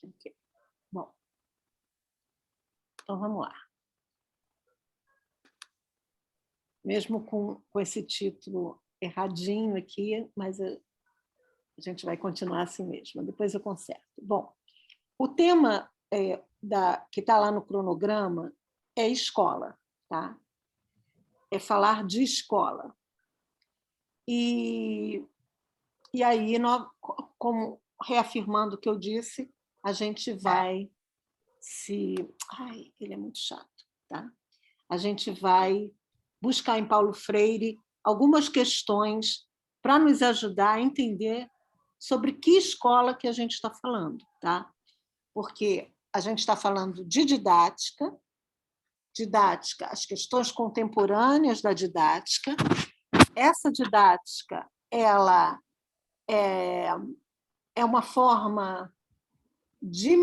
Ok. Bom, então vamos lá. Mesmo com esse título erradinho aqui, mas a gente vai continuar assim mesmo, depois eu conserto. Bom, o tema que está lá no cronograma é escola, tá? É falar de escola. E aí, nós, como reafirmando o que eu disse, a gente vai se... Ai, ele é muito chato, tá? A gente vai buscar em Paulo Freire algumas questões para nos ajudar a entender sobre que escola que a gente está falando, tá? Porque a gente está falando de didática, as questões contemporâneas da didática. Essa didática, ela é uma forma de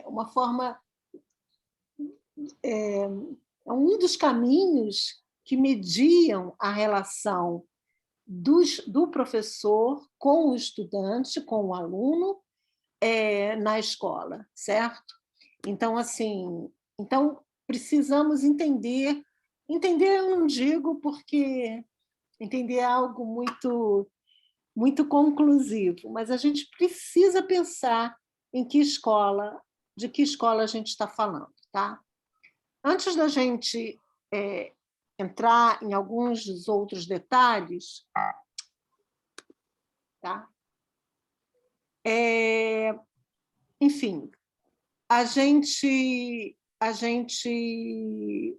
uma forma é um dos caminhos que mediam a relação do professor com o estudante, com o aluno, na escola, certo? Então, assim, precisamos entender eu não digo porque entender é algo muito conclusivo, mas a gente precisa pensar em de que escola a gente está falando, tá? Antes da gente entrar em alguns dos outros detalhes, tá? Enfim, a gente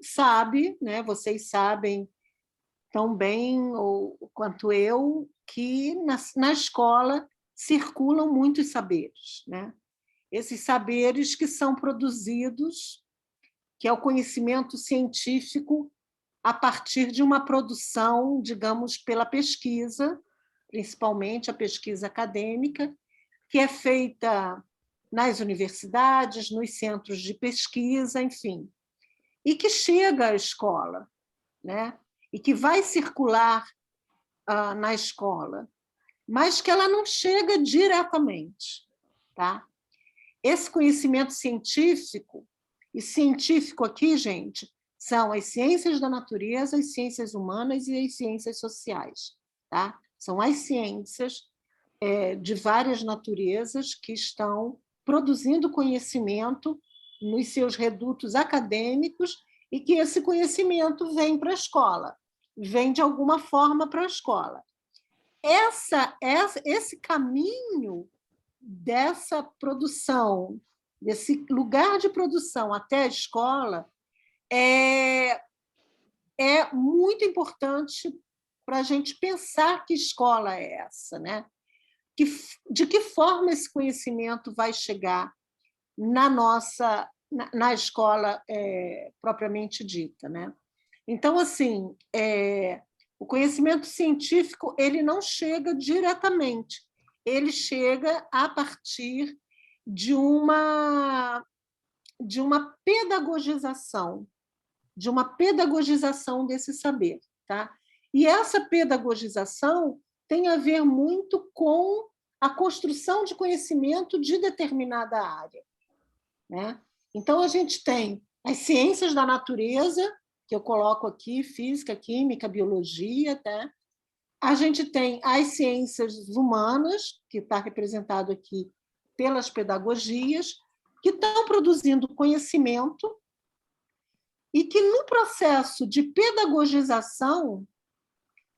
sabe, né? Vocês sabem tão bem quanto eu que na escola circulam muitos saberes, né? Esses saberes que são produzidos, que é o conhecimento científico a partir de uma produção, digamos, pela pesquisa, principalmente a pesquisa acadêmica, que é feita nas universidades, nos centros de pesquisa, enfim, e que chega à escola, né? E que vai circular na escola, mas que ela não chega diretamente, tá? Esse conhecimento científico, e científico aqui, gente, são as ciências da natureza, as ciências humanas e as ciências sociais, tá? São as ciências de várias naturezas que estão produzindo conhecimento nos seus redutos acadêmicos e que esse conhecimento vem para a escola, vem de alguma forma para a escola. Esse caminho dessa produção, desse lugar de produção até a escola, é muito importante para a gente pensar que escola é essa, né? De que forma esse conhecimento vai chegar na escola propriamente dita, né? Então, assim, o conhecimento científico ele não chega diretamente, ele chega a partir de uma pedagogização, desse saber, tá? E essa pedagogização tem a ver muito com a construção de conhecimento de determinada área, né? Então, a gente tem as ciências da natureza, que eu coloco aqui, física, química, biologia, tá? A gente tem as ciências humanas, que está representado aqui pelas pedagogias, que estão produzindo conhecimento e que, no processo de pedagogização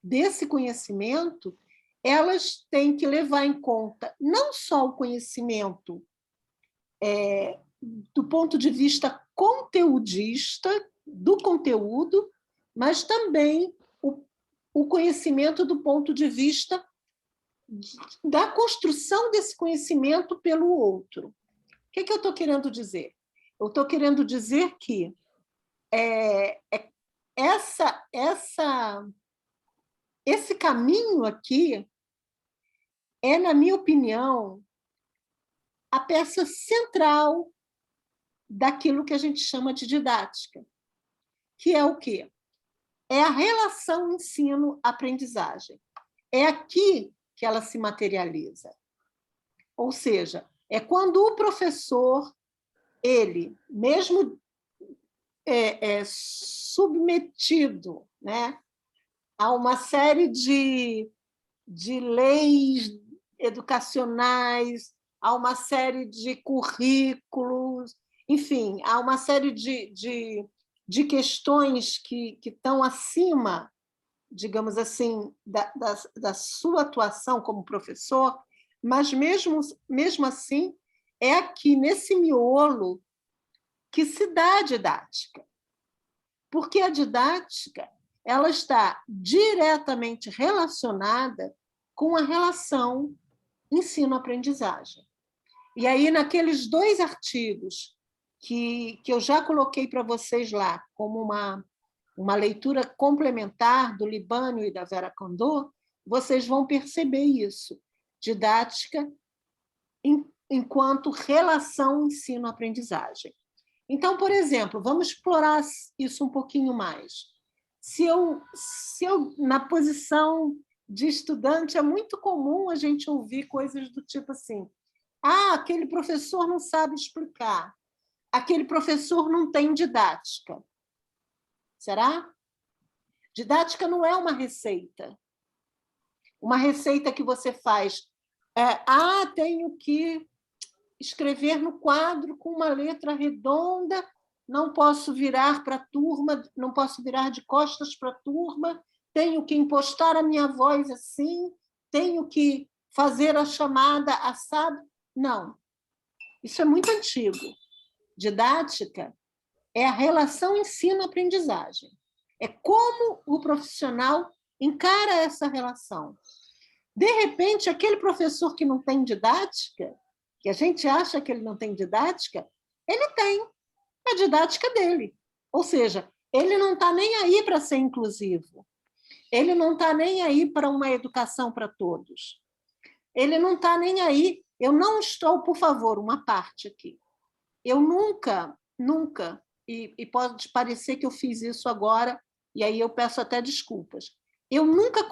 desse conhecimento, elas têm que levar em conta não só o conhecimento do ponto de vista conteudista, do conteúdo, mas também o conhecimento do ponto de vista da construção desse conhecimento pelo outro. O que eu estou querendo dizer? Eu estou querendo dizer que esse caminho aqui na minha opinião, a peça central daquilo que a gente chama de didática, que é o quê? É a relação ensino-aprendizagem. É aqui que ela se materializa. Ou seja, é quando o professor, ele, mesmo submetido, né, a uma série de leis educacionais, a uma série de currículos, enfim, há uma série de questões que estão acima, digamos assim, da sua atuação como professor, mas mesmo assim é aqui nesse miolo que se dá a didática, porque a didática ela está diretamente relacionada com a relação ensino-aprendizagem. E aí, naqueles 2 artigos que eu já coloquei para vocês lá, como uma leitura complementar do Libânio e da Vera Kandô, vocês vão perceber isso. Didática enquanto relação ensino-aprendizagem. Então, por exemplo, vamos explorar isso um pouquinho mais. Se eu na posição de estudante, é muito comum a gente ouvir coisas do tipo assim: ah, aquele professor não sabe explicar, aquele professor não tem didática. Será? Didática não é uma receita. Uma receita que você faz. Tenho que escrever no quadro com uma letra redonda, não posso virar para a turma, não posso virar de costas para a turma, tenho que impostar a minha voz assim, tenho que fazer a chamada assado. Não, isso é muito antigo. Didática é a relação ensino-aprendizagem. É como o profissional encara essa relação. De repente, aquele professor que não tem didática, que a gente acha que ele não tem didática, ele tem a didática dele. Ou seja, ele não está nem aí para ser inclusivo. Ele não está nem aí para uma educação para todos. Ele não está nem aí. Eu não estou, por favor, uma parte aqui. Eu nunca, e pode parecer que eu fiz isso agora, e aí eu peço até desculpas, eu nunca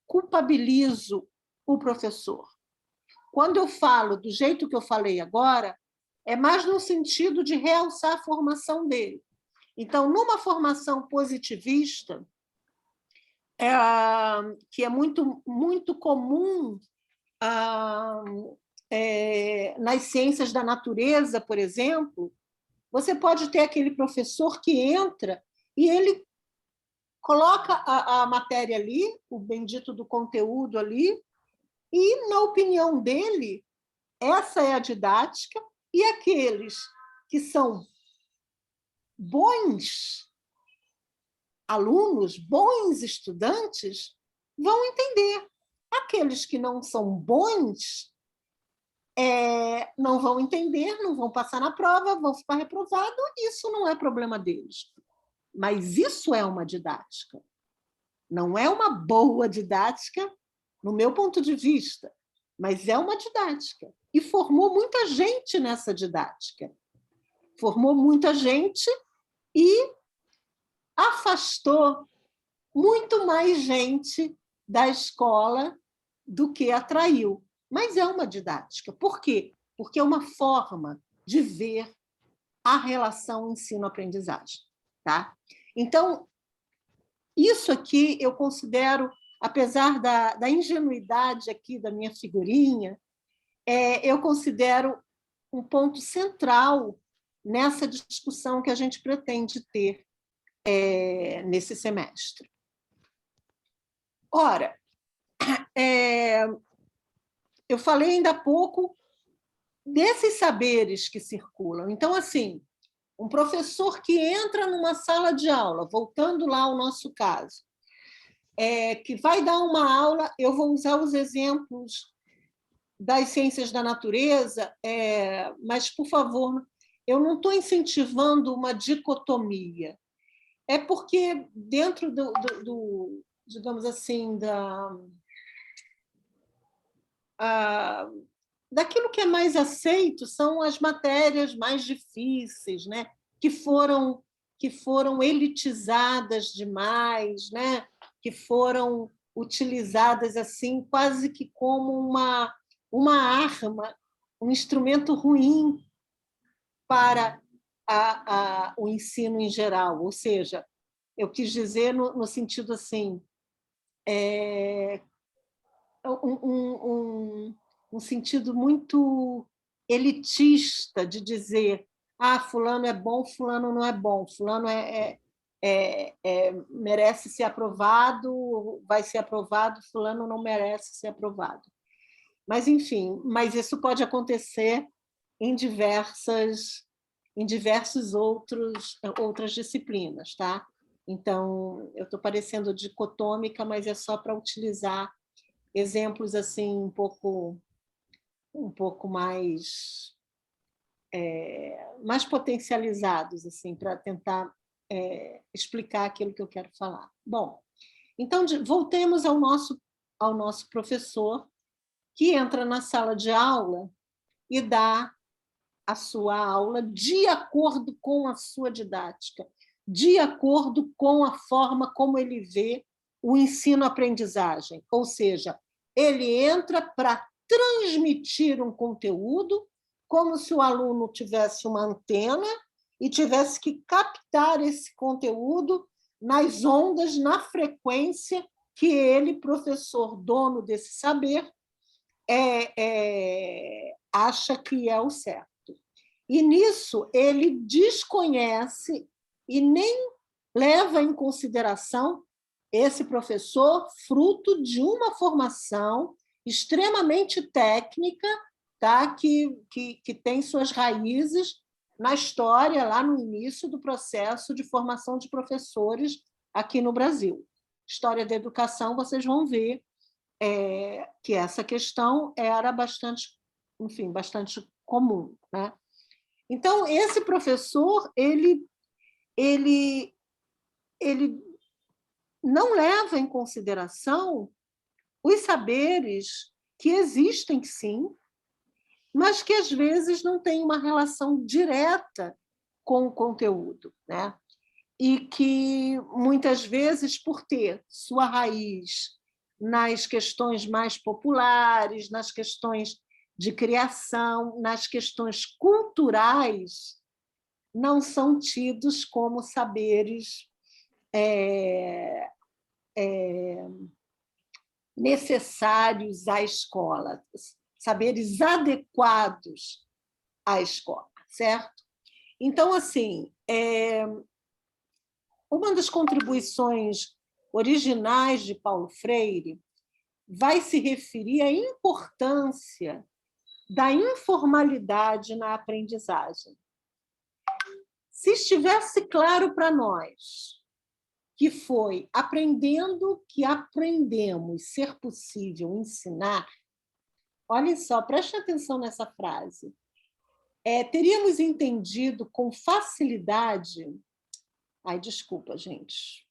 culpabilizo o professor. Quando eu falo do jeito que eu falei agora, é mais no sentido de realçar a formação dele. Então, numa formação positivista, que é muito comum nas ciências da natureza, por exemplo, você pode ter aquele professor que entra e ele coloca a matéria ali, o bendito do conteúdo ali, e, na opinião dele, essa é a didática, e aqueles que são bons alunos, bons estudantes, vão entender. Aqueles que não são bons não vão entender, não vão passar na prova, vão ficar reprovados, isso não é problema deles. Mas isso é uma didática. Não é uma boa didática, no meu ponto de vista, mas é uma didática. E formou muita gente nessa didática. Formou muita gente e afastou muito mais gente da escola do que atraiu. Mas é uma didática. Por quê? Porque é uma forma de ver a relação ensino-aprendizagem. Tá? Então, isso aqui eu considero, apesar da ingenuidade aqui da minha figurinha, eu considero um ponto central nessa discussão que a gente pretende ter nesse semestre. Ora, eu falei ainda há pouco desses saberes que circulam. Então, assim, um professor que entra numa sala de aula, voltando lá ao nosso caso, que vai dar uma aula, eu vou usar os exemplos das ciências da natureza, mas, por favor, eu não estou incentivando uma dicotomia. É porque dentro do digamos assim, daquilo que é mais aceito são as matérias mais difíceis, né? que foram elitizadas demais, né? Que foram utilizadas assim quase que como uma arma, um instrumento ruim para o ensino em geral. Ou seja, eu quis dizer no sentido assim, um sentido muito elitista de dizer fulano é bom, fulano não é bom, fulano merece ser aprovado, vai ser aprovado, fulano não merece ser aprovado. Mas, enfim, mas isso pode acontecer em diversas outras disciplinas, tá? Então, eu estou parecendo dicotômica, mas é só para utilizar exemplos assim um pouco mais potencializados, assim, para tentar explicar aquilo que eu quero falar. Bom, então voltemos ao nosso professor, que entra na sala de aula e dá a sua aula de acordo com a sua didática, de acordo com a forma como ele vê o ensino-aprendizagem. Ou seja, ele entra para transmitir um conteúdo como se o aluno tivesse uma antena e tivesse que captar esse conteúdo nas ondas, na frequência que ele, professor, dono desse saber, acha que é o certo. E, nisso, ele desconhece e nem leva em consideração esse professor fruto de uma formação extremamente técnica, tá? que tem suas raízes na história, lá no início do processo de formação de professores aqui no Brasil. História da educação, vocês vão ver que essa questão era bastante comum, né? Então, esse professor ele não leva em consideração os saberes que existem, sim, mas que, às vezes, não têm uma relação direta com o conteúdo, né? E que, muitas vezes, por ter sua raiz nas questões mais populares, nas questões de criação, nas questões culturais, não são tidos como saberes necessários à escola, saberes adequados à escola, certo? Então, assim, uma das contribuições originais de Paulo Freire vai se referir à importância da informalidade na aprendizagem. Se estivesse claro para nós que foi aprendendo que aprendemos ser possível ensinar, olhem só, preste atenção nessa frase, teríamos entendido com facilidade... Ai, desculpa, gente.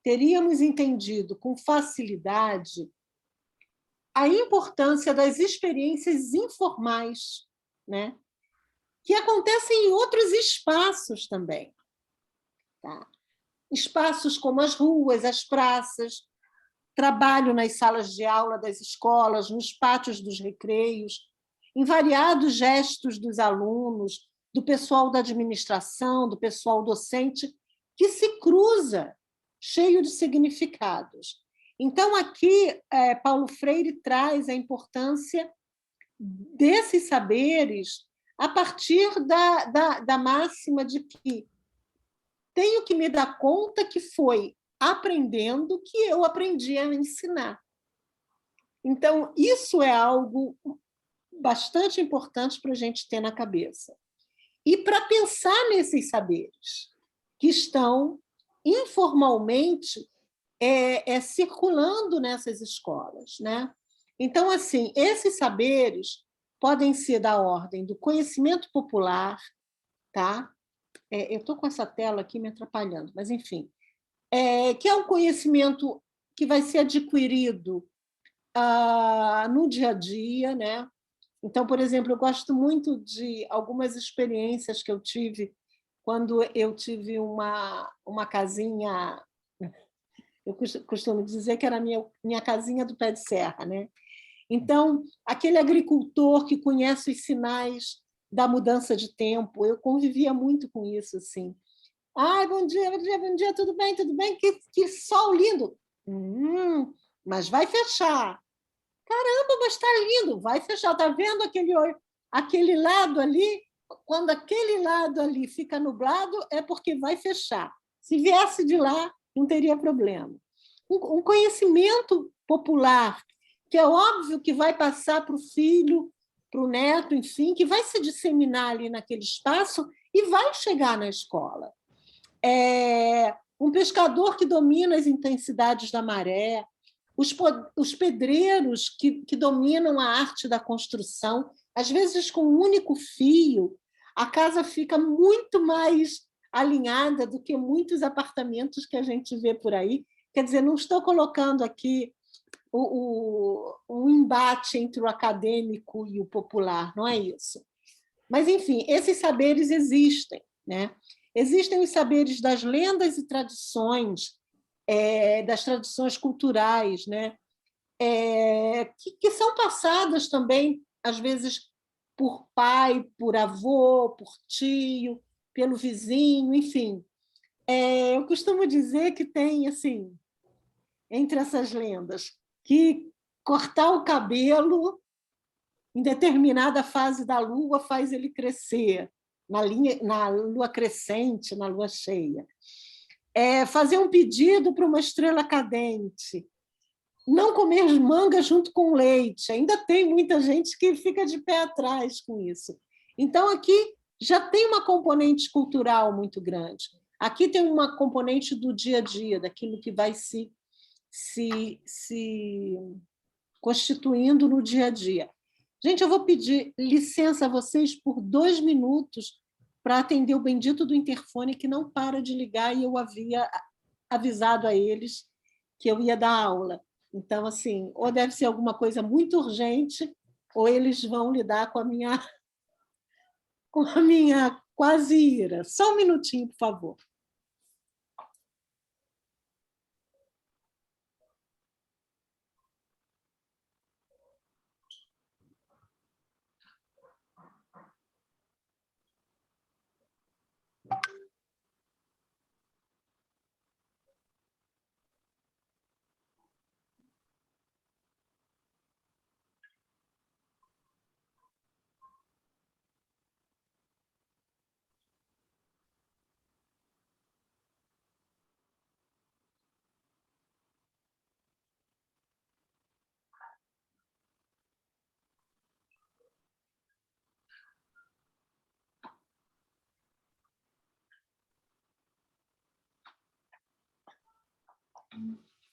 Teríamos entendido com facilidade a importância das experiências informais, né? Que acontecem em outros espaços também. Tá? Espaços como as ruas, as praças, trabalho nas salas de aula das escolas, nos pátios dos recreios, em variados gestos dos alunos, do pessoal da administração, do pessoal docente, que se cruza, cheio de significados. Então, aqui, Paulo Freire traz a importância desses saberes a partir da máxima de que tenho que me dar conta que foi aprendendo que eu aprendi a ensinar. Então, isso é algo bastante importante para a gente ter na cabeça. E para pensar nesses saberes que estão informalmente circulando nessas escolas, né? Então, assim, esses saberes podem ser da ordem do conhecimento popular, tá? Eu estou com essa tela aqui me atrapalhando, mas, enfim, que é um conhecimento que vai ser adquirido no dia a dia, né? Então, por exemplo, eu gosto muito de algumas experiências que eu tive quando eu tive uma casinha... Eu costumo dizer que era a minha casinha do pé de serra, né? Então, aquele agricultor que conhece os sinais da mudança de tempo, eu convivia muito com isso, assim. Ai, bom dia, bom dia, bom dia, tudo bem, tudo bem? Que sol lindo! Mas vai fechar. Caramba, mas está lindo, vai fechar. Está vendo aquele lado ali? Quando aquele lado ali fica nublado, é porque vai fechar. Se viesse de lá, não teria problema. Um conhecimento popular, que é óbvio que vai passar para o filho, para o neto, enfim, que vai se disseminar ali naquele espaço e vai chegar na escola. Um pescador que domina as intensidades da maré, os pedreiros que dominam a arte da construção, às vezes com um único fio, a casa fica muito mais alinhada do que muitos apartamentos que a gente vê por aí. Quer dizer, não estou colocando aqui o embate entre o acadêmico e o popular, não é isso. Mas, enfim, esses saberes existem, né? Existem os saberes das lendas e tradições, das tradições culturais, né? Que são passadas também, às vezes, por pai, por avô, por tio, pelo vizinho, enfim. Eu costumo dizer que tem, assim, entre essas lendas, que cortar o cabelo em determinada fase da lua faz ele crescer, na lua crescente, na lua cheia. Fazer um pedido para uma estrela cadente, não comer manga junto com leite. Ainda tem muita gente que fica de pé atrás com isso. Então, aqui já tem uma componente cultural muito grande. Aqui tem uma componente do dia a dia, daquilo que vai se constituindo no dia a dia. Gente, eu vou pedir licença a vocês por 2 minutos para atender o bendito do interfone que não para de ligar e eu havia avisado a eles que eu ia dar aula. Então, assim, ou deve ser alguma coisa muito urgente, ou eles vão lidar com a minha quase ira. Só um minutinho, por favor.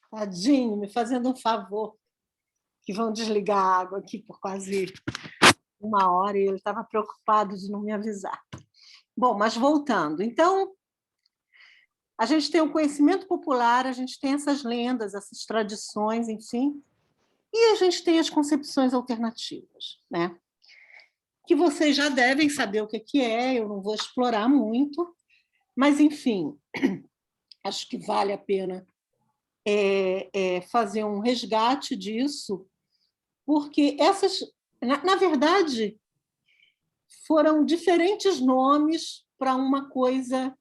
Tadinho, me fazendo um favor, que vão desligar a água aqui por quase 1 hora e ele estava preocupado de não me avisar. Bom, mas voltando. Então, a gente tem o conhecimento popular, a gente tem essas lendas, essas tradições, enfim, e a gente tem as concepções alternativas, né? Que vocês já devem saber o que é, eu não vou explorar muito, mas, enfim, acho que vale a pena fazer um resgate disso, porque essas, na verdade, foram diferentes nomes para uma coisa,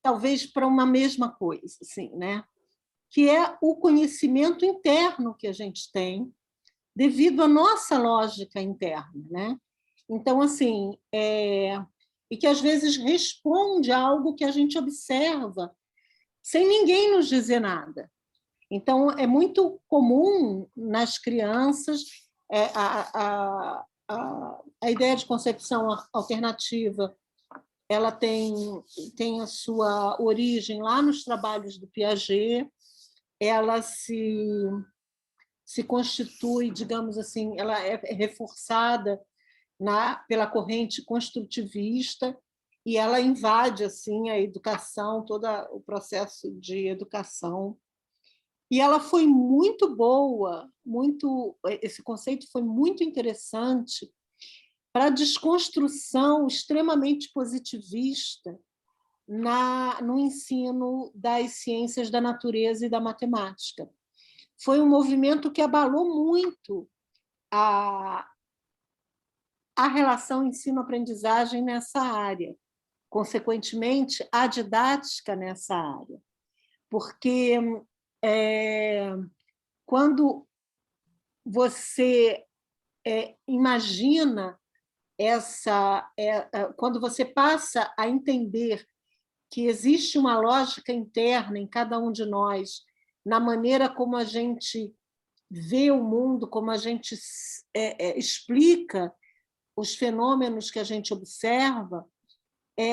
talvez para uma mesma coisa, assim, né? Que é o conhecimento interno que a gente tem devido à nossa lógica interna, né? Então, assim, e que às vezes responde a algo que a gente observa sem ninguém nos dizer nada. Então, é muito comum nas crianças a ideia de concepção alternativa. Ela tem a sua origem lá nos trabalhos do Piaget, ela se constitui, digamos assim, ela é reforçada pela corrente construtivista e ela invade assim a educação, todo o processo de educação. E ela foi muito boa, esse conceito foi muito interessante para a desconstrução extremamente positivista no ensino das ciências da natureza e da matemática. Foi um movimento que abalou muito a relação ensino-aprendizagem nessa área, consequentemente, a didática nessa área. Porque quando você imagina quando você passa a entender que existe uma lógica interna em cada um de nós, na maneira como a gente vê o mundo, como a gente explica os fenômenos que a gente observa,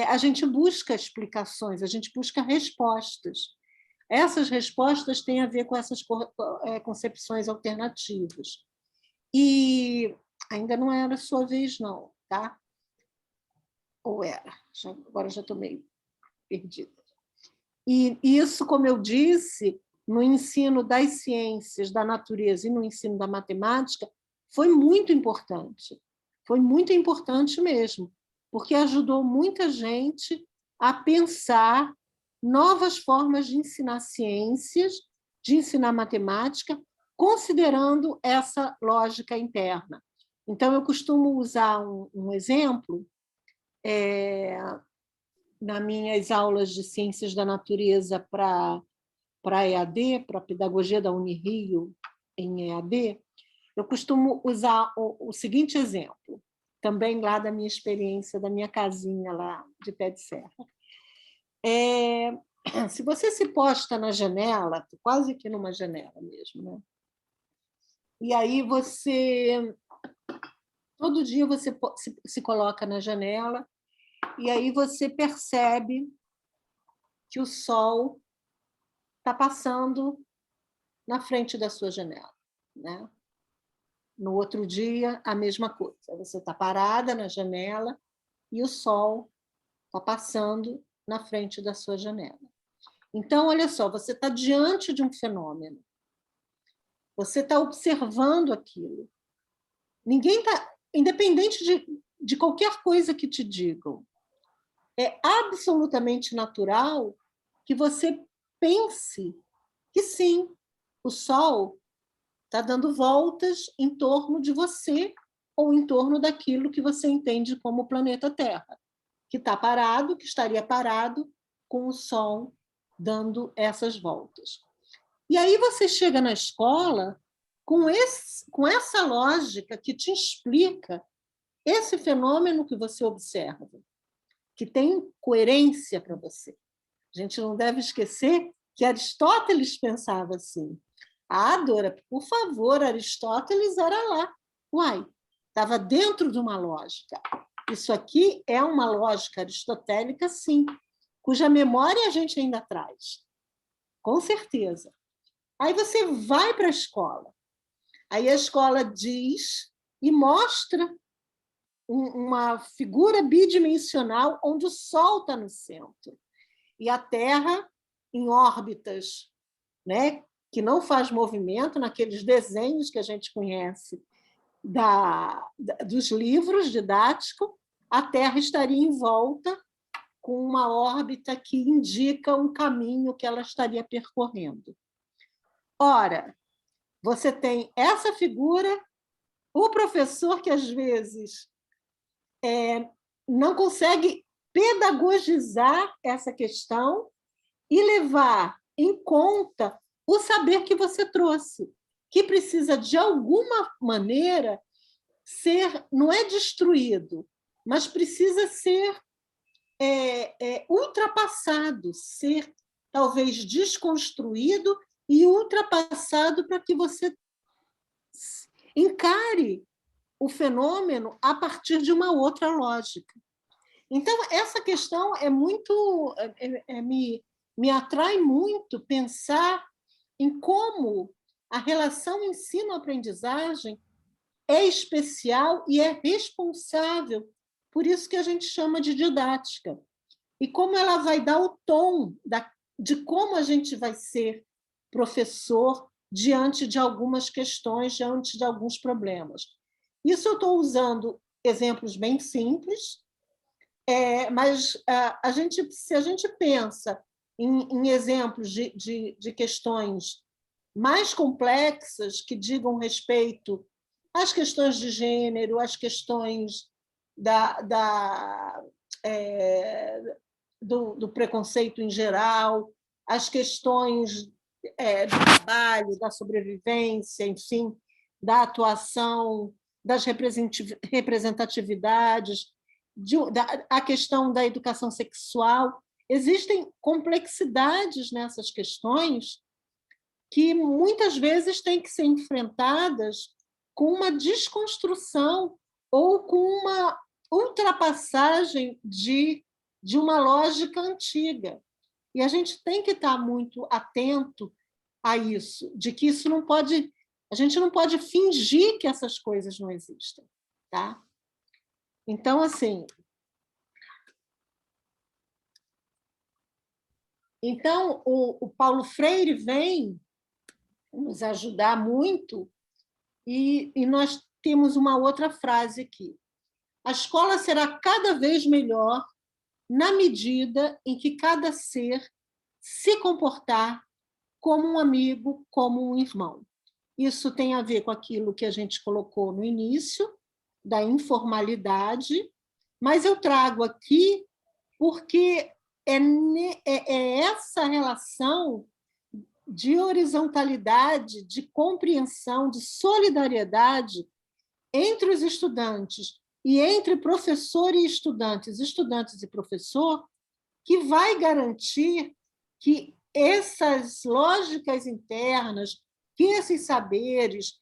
a gente busca explicações, a gente busca respostas. Essas respostas têm a ver com essas concepções alternativas. E ainda não era a sua vez, não, tá? Ou era? Agora já estou meio perdida. E isso, como eu disse, no ensino das ciências da natureza e no ensino da matemática, foi muito importante. Foi muito importante mesmo, porque ajudou muita gente a pensar novas formas de ensinar ciências, de ensinar matemática, considerando essa lógica interna. Então, eu costumo usar um exemplo nas minhas aulas de ciências da natureza para EAD, para a pedagogia da Unirio em EAD, eu costumo usar o seguinte exemplo, também lá da minha experiência, da minha casinha lá de pé de serra. Se você se posta na janela, quase que numa janela mesmo, né? E aí todo dia você se coloca na janela e aí você percebe que o sol está passando na frente da sua janela, né? No outro dia, a mesma coisa. Você está parada na janela e o sol está passando na frente da sua janela. Então, olha só, você está diante de um fenômeno. Você está observando aquilo. Ninguém está... Independente de qualquer coisa que te digam, é absolutamente natural que você pense que sim, o sol está dando voltas em torno de você ou em torno daquilo que você entende como o planeta Terra, que está parado, que estaria parado com o Sol dando essas voltas. E aí você chega na escola com essa lógica que te explica esse fenômeno que você observa, que tem coerência para você. A gente não deve esquecer que Aristóteles pensava assim. Ah, Dora, por favor, Aristóteles era lá. Uai, estava dentro de uma lógica. Isso aqui é uma lógica aristotélica, sim, cuja memória a gente ainda traz, com certeza. Aí você vai para a escola. Aí a escola diz e mostra uma figura bidimensional onde o Sol está no centro e a Terra em órbitas, né, que não faz movimento, naqueles desenhos que a gente conhece dos livros didáticos, a Terra estaria em volta com uma órbita que indica um caminho que ela estaria percorrendo. Ora, você tem essa figura, o professor que às vezes não consegue pedagogizar essa questão e levar em conta o saber que você trouxe, que precisa, de alguma maneira, não é destruído, mas precisa ser ultrapassado, ser talvez desconstruído e ultrapassado para que você encare o fenômeno a partir de uma outra lógica. Então, essa questão me atrai muito pensar em como a relação ensino-aprendizagem é especial e é responsável por isso que a gente chama de didática. E como ela vai dar o tom de como a gente vai ser professor diante de algumas questões, diante de alguns problemas. Isso eu estou usando exemplos bem simples, Mas se a gente pensa em exemplos de questões mais complexas que digam respeito às questões de gênero, às questões do preconceito em geral, às questões do trabalho, da sobrevivência, enfim, da atuação, das representatividades, a questão da educação sexual. Existem complexidades nessas questões que muitas vezes têm que ser enfrentadas com uma desconstrução ou com uma ultrapassagem de uma lógica antiga. E a gente tem que estar muito atento a isso, de que isso não pode, a gente não pode fingir que essas coisas não existem, tá? Então, assim, o Paulo Freire vem nos ajudar muito, e nós temos uma outra frase aqui. A escola será cada vez melhor na medida em que cada ser se comportar como um amigo, como um irmão. Isso tem a ver com aquilo que a gente colocou no início, da informalidade, mas eu trago aqui porque é essa relação de horizontalidade, de compreensão, de solidariedade entre os estudantes e entre professor e estudantes e professor, que vai garantir que essas lógicas internas, que esses saberes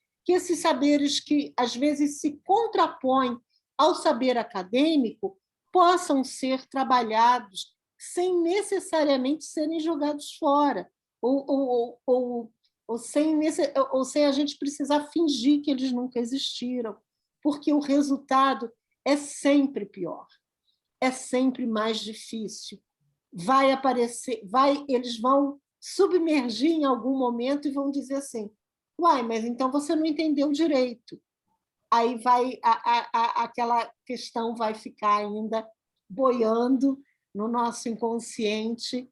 que às vezes se contrapõem ao saber acadêmico, possam ser trabalhados sem necessariamente serem jogados fora, ou sem a gente precisar fingir que eles nunca existiram, porque o resultado é sempre pior, é sempre mais difícil. Vai aparecer, eles vão submergir em algum momento e vão dizer assim: uai, mas então você não entendeu direito. Aí aquela questão vai ficar ainda boiando no nosso inconsciente,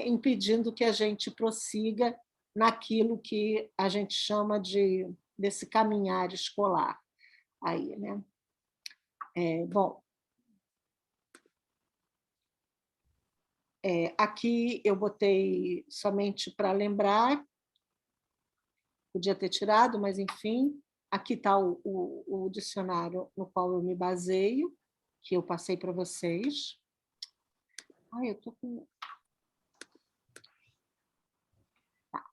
impedindo que a gente prossiga naquilo que a gente chama desse caminhar escolar. Aí, né? Bom, aqui eu botei somente para lembrar, podia ter tirado, mas, enfim, aqui está o dicionário no qual eu me baseio, que eu passei para vocês. Ai, eu estou com... Tá.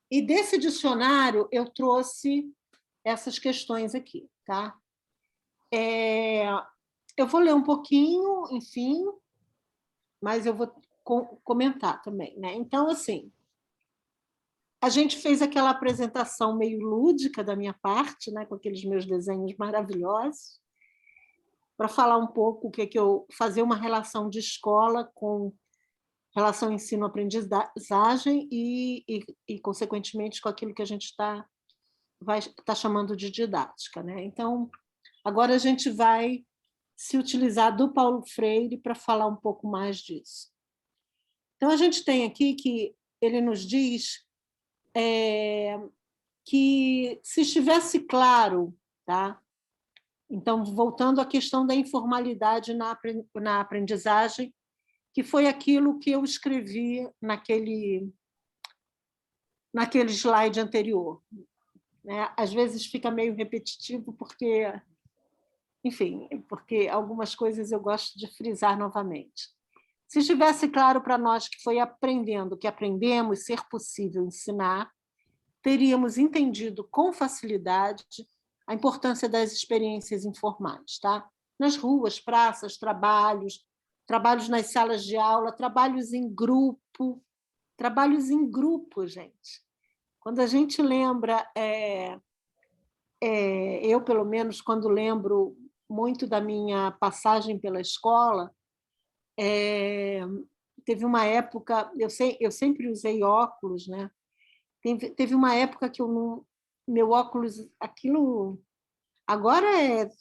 E desse dicionário eu trouxe essas questões aqui, tá? Eu vou ler um pouquinho, enfim, mas eu vou comentar também, né? Então, assim, a gente fez aquela apresentação meio lúdica da minha parte, né, com aqueles meus desenhos maravilhosos, para falar um pouco o que eu fazer uma relação de escola com relação ensino-aprendizagem e, consequentemente, com aquilo que a gente está chamando de didática, né? Então, agora a gente vai se utilizar do Paulo Freire para falar um pouco mais disso. Então, a gente tem aqui que ele nos diz que, se estivesse claro, tá? Então, voltando à questão da informalidade na aprendizagem, que foi aquilo que eu escrevi naquele slide anterior, né? Às vezes fica meio repetitivo, porque, enfim, porque algumas coisas eu gosto de frisar novamente. Se estivesse claro para nós que foi aprendendo que aprendemos ser possível ensinar, teríamos entendido com facilidade a importância das experiências informais, tá? Nas ruas, praças, trabalhos nas salas de aula, trabalhos em grupo, gente. Quando a gente lembra, eu, pelo menos, quando lembro muito da minha passagem pela escola, teve uma época, eu sempre usei óculos, né? Teve uma época que meu óculos, aquilo Agora,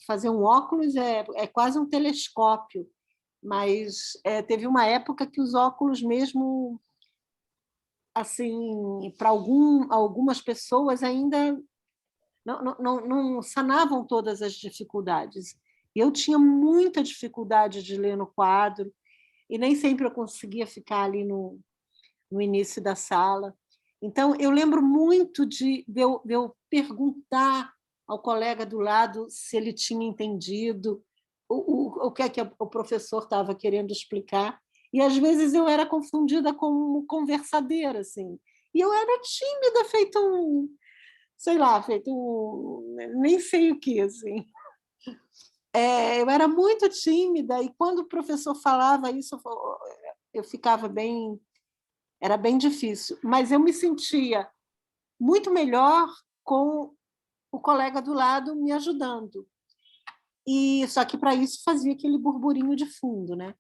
fazer um óculos é quase um telescópio, mas teve uma época que os óculos mesmo, assim, para algumas pessoas ainda não sanavam todas as dificuldades. Eu tinha muita dificuldade de ler no quadro, e nem sempre eu conseguia ficar ali no início da sala. Então, eu lembro muito de eu perguntar ao colega do lado se ele tinha entendido o que é que o professor estava querendo explicar, e às vezes eu era confundida como conversadeira, assim. E eu era tímida, feito um, sei lá, feito um, nem sei o que, assim. Eu era muito tímida, e quando o professor falava isso, eu ficava bem, era bem difícil, mas eu me sentia muito melhor com o colega do lado me ajudando. E só que para isso fazia aquele burburinho de fundo, né?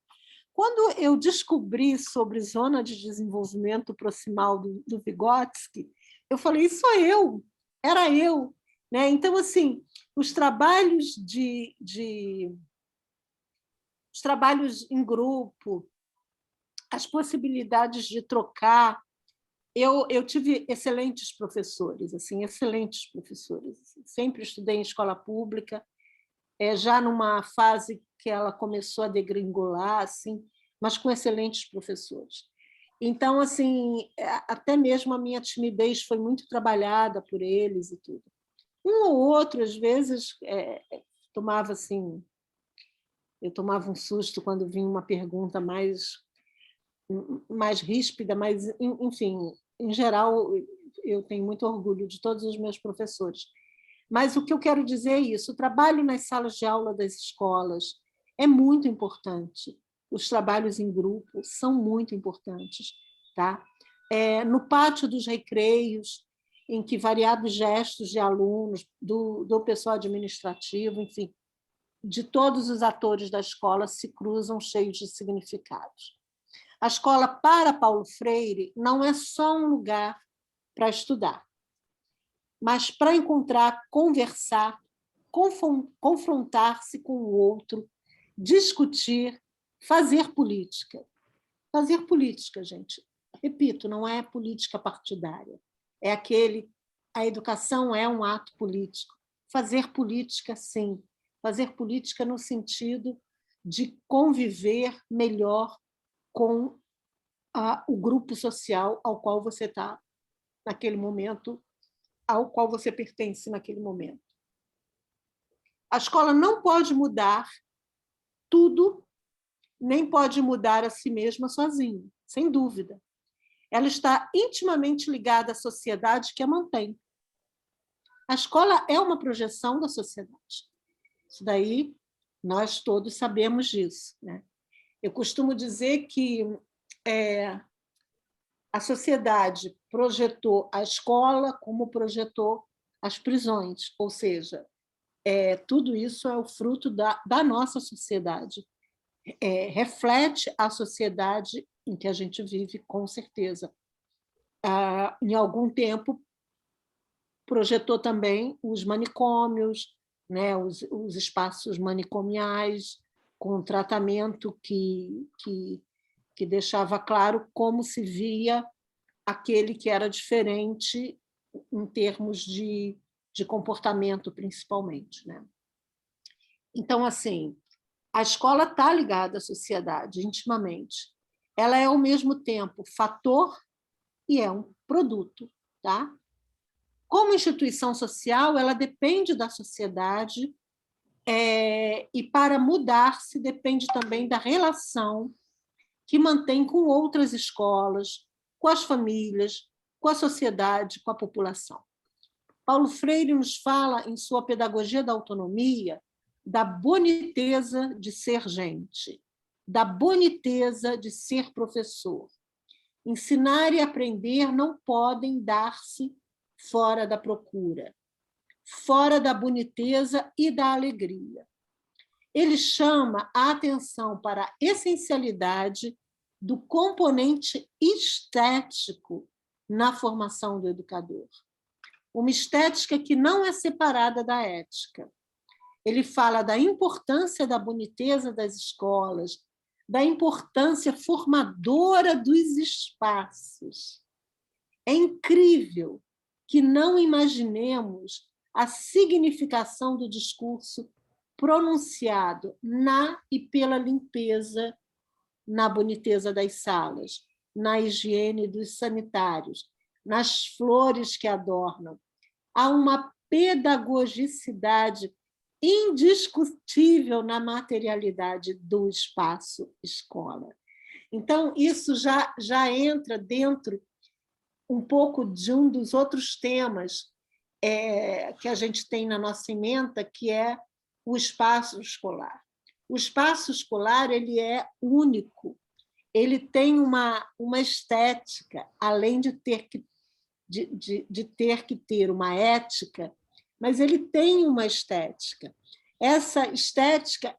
Quando eu descobri sobre zona de desenvolvimento proximal do Vygotsky, eu falei, sou eu, era eu, né? Então, assim, os trabalhos os trabalhos em grupo, as possibilidades de trocar. Eu tive excelentes professores, assim, excelentes professores. Sempre estudei em escola pública, já numa fase que ela começou a degringolar, assim, mas com excelentes professores. Então, assim, até mesmo a minha timidez foi muito trabalhada por eles e tudo. Um ou outro, às vezes, tomava assim, eu tomava um susto quando vinha uma pergunta mais ríspida, mas, enfim, em geral, eu tenho muito orgulho de todos os meus professores. Mas o que eu quero dizer é isso: o trabalho nas salas de aula das escolas é muito importante. Os trabalhos em grupo são muito importantes. Tá? No pátio dos recreios, em que variados gestos de alunos, do pessoal administrativo, enfim, de todos os atores da escola se cruzam cheios de significados. A escola, para Paulo Freire, não é só um lugar para estudar, mas para encontrar, conversar, confrontar-se com o outro, discutir, fazer política. Fazer política, gente. Repito, não é política partidária. A educação é um ato político. Fazer política, sim. Fazer política no sentido de conviver melhor com o grupo social ao qual você está naquele momento, ao qual você pertence naquele momento. A escola não pode mudar tudo, nem pode mudar a si mesma sozinha, sem dúvida. Ela está intimamente ligada à sociedade que a mantém. A escola é uma projeção da sociedade. Isso daí, nós todos sabemos disso, né? Eu costumo dizer que a sociedade projetou a escola como projetou as prisões, ou seja, tudo isso é o fruto da nossa sociedade. Reflete a sociedade em que a gente vive, com certeza. Em algum tempo, projetou também os manicômios, né, os espaços manicomiais, com tratamento que deixava claro como se via aquele que era diferente em termos de comportamento, principalmente, né? Então, assim, a escola está ligada à sociedade intimamente. Ela é, ao mesmo tempo, fator e é um produto. Tá? Como instituição social, ela depende da sociedade e, para mudar-se, depende também da relação que mantém com outras escolas, com as famílias, com a sociedade, com a população. Paulo Freire nos fala, em sua Pedagogia da Autonomia, da boniteza de ser gente, da boniteza de ser professor. Ensinar e aprender não podem dar-se fora da procura, fora da boniteza e da alegria. Ele chama a atenção para a essencialidade do componente estético na formação do educador. Uma estética que não é separada da ética, ele fala da importância da boniteza das escolas, da importância formadora dos espaços. É incrível que não imaginemos a significação do discurso pronunciado na e pela limpeza, na boniteza das salas, na higiene dos sanitários, nas flores que adornam. Há uma pedagogicidade indiscutível na materialidade do espaço escola. Então, isso já entra dentro um pouco de um dos outros temas que a gente tem na nossa ementa, que é o espaço escolar. O espaço escolar ele é único, ele tem uma estética, além de ter que ter uma ética, mas ele tem uma estética. Essa estética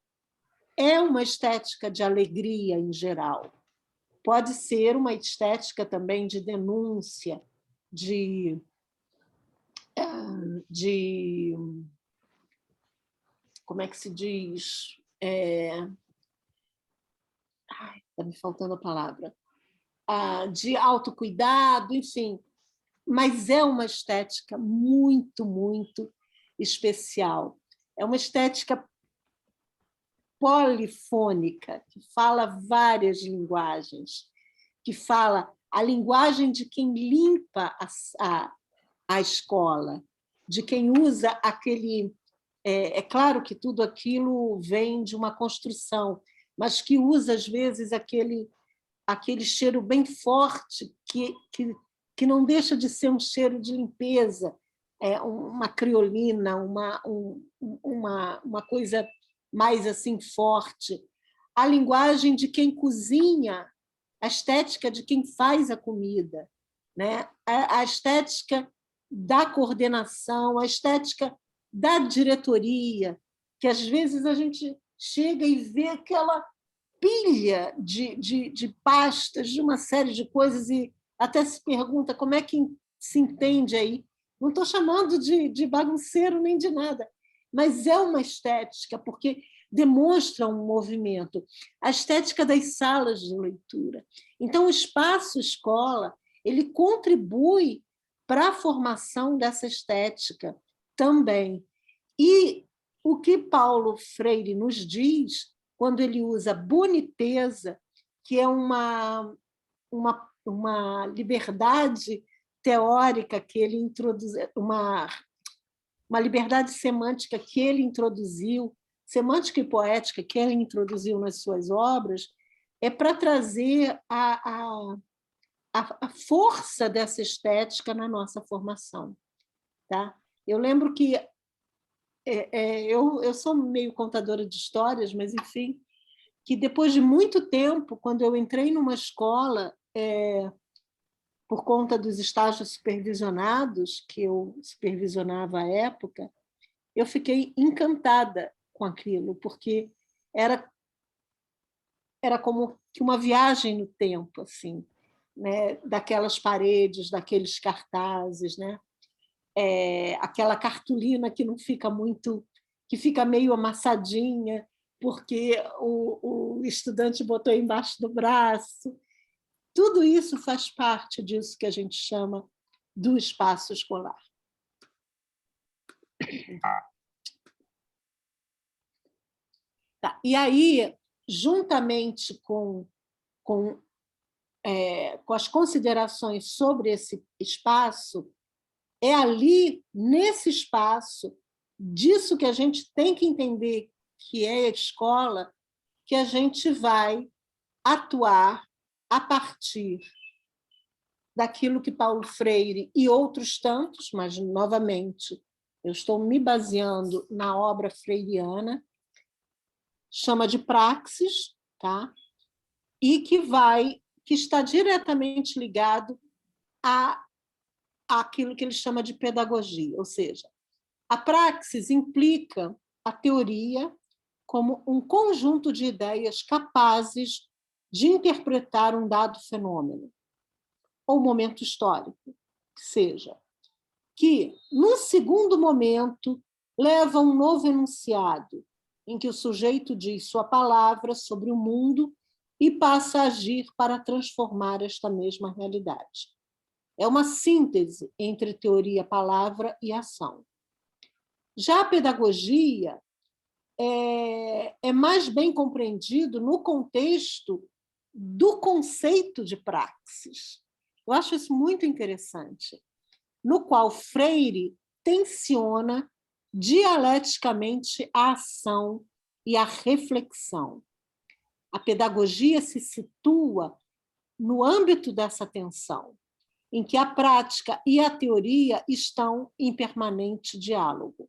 é uma estética de alegria em geral. Pode ser uma estética também de denúncia, de como é que se diz? Está me faltando a palavra. De autocuidado, enfim. Mas é uma estética muito, muito especial. É uma estética polifônica, que fala várias linguagens, que fala a linguagem de quem limpa a escola, de quem usa aquele... É claro que tudo aquilo vem de uma construção, mas que usa, às vezes, aquele cheiro bem forte que não deixa de ser um cheiro de limpeza, uma criolina, uma coisa mais assim forte. A linguagem de quem cozinha, a estética de quem faz a comida, né? A estética da coordenação, a estética da diretoria, que às vezes a gente chega e vê aquela pilha de pastas, de uma série de coisas, e até se pergunta como é que se entende aí. Não estou chamando de bagunceiro nem de nada, mas é uma estética, porque demonstra um movimento. A estética das salas de leitura. Então, o espaço escola ele contribui para a formação dessa estética também. E o que Paulo Freire nos diz, quando ele usa boniteza, que é uma liberdade teórica que ele introduziu, uma liberdade semântica que ele introduziu, semântica e poética que ele introduziu nas suas obras, é para trazer a força dessa estética na nossa formação. Tá? Eu lembro que eu sou meio contadora de histórias, mas, enfim, que depois de muito tempo, quando eu entrei numa escola, por conta dos estágios supervisionados, que eu supervisionava à época, eu fiquei encantada com aquilo, porque era como que uma viagem no tempo, assim, né? Daquelas paredes, daqueles cartazes, né? Aquela cartolina que não fica muito, que fica meio amassadinha, porque o estudante botou embaixo do braço. Tudo isso faz parte disso que a gente chama do espaço escolar. Tá. E aí, juntamente com as considerações sobre esse espaço, é ali, nesse espaço, disso que a gente tem que entender que é a escola, que a gente vai atuar a partir daquilo que Paulo Freire e outros tantos, mas, novamente, eu estou me baseando na obra freiriana, chama de praxis, tá? E que está diretamente ligado àquilo que ele chama de pedagogia, ou seja, a praxis implica a teoria como um conjunto de ideias capazes de interpretar um dado fenômeno ou momento histórico, que seja, que, num segundo momento, leva a um novo enunciado, em que o sujeito diz sua palavra sobre o mundo e passa a agir para transformar esta mesma realidade. É uma síntese entre teoria, palavra e ação. Já a pedagogia é mais bem compreendido no contexto do conceito de praxis. Eu acho isso muito interessante, no qual Freire tensiona dialeticamente a ação e a reflexão. A pedagogia se situa no âmbito dessa tensão, em que a prática e a teoria estão em permanente diálogo.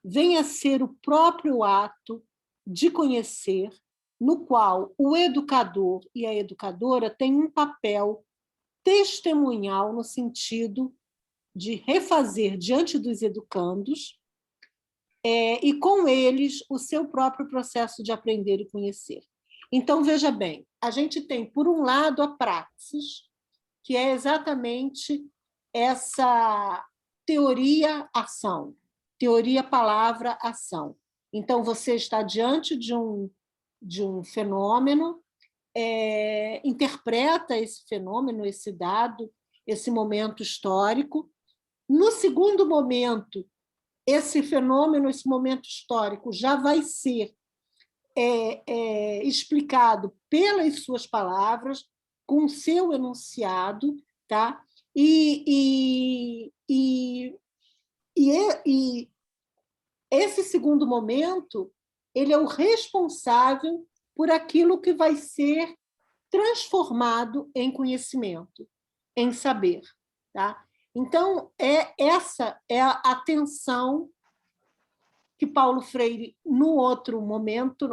Vem a ser o próprio ato de conhecer, no qual o educador e a educadora têm um papel testemunhal no sentido de refazer diante dos educandos e com eles o seu próprio processo de aprender e conhecer. Então, veja bem, a gente tem, por um lado, a praxis, que é exatamente essa teoria-ação, teoria-palavra-ação. Então, você está diante de um fenômeno, interpreta esse fenômeno, esse dado, esse momento histórico. No segundo momento, esse fenômeno, esse momento histórico já vai ser explicado pelas suas palavras, com o seu enunciado, tá? E esse segundo momento, ele é o responsável por aquilo que vai ser transformado em conhecimento, em saber, tá? Então, essa é a tensão que Paulo Freire, no outro momento,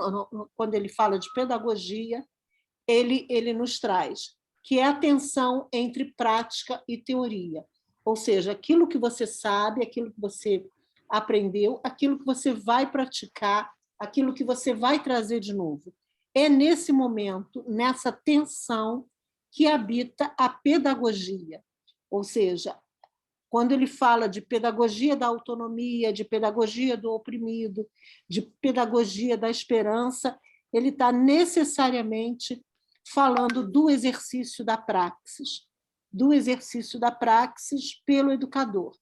quando ele fala de pedagogia, ele nos traz, que é a tensão entre prática e teoria. Ou seja, aquilo que você sabe, aquilo que você aprendeu, aquilo que você vai praticar, aquilo que você vai trazer de novo. É nesse momento, nessa tensão, que habita a pedagogia. Ou seja, quando ele fala de pedagogia da autonomia, de pedagogia do oprimido, de pedagogia da esperança, ele está necessariamente falando do exercício da praxis pelo educador.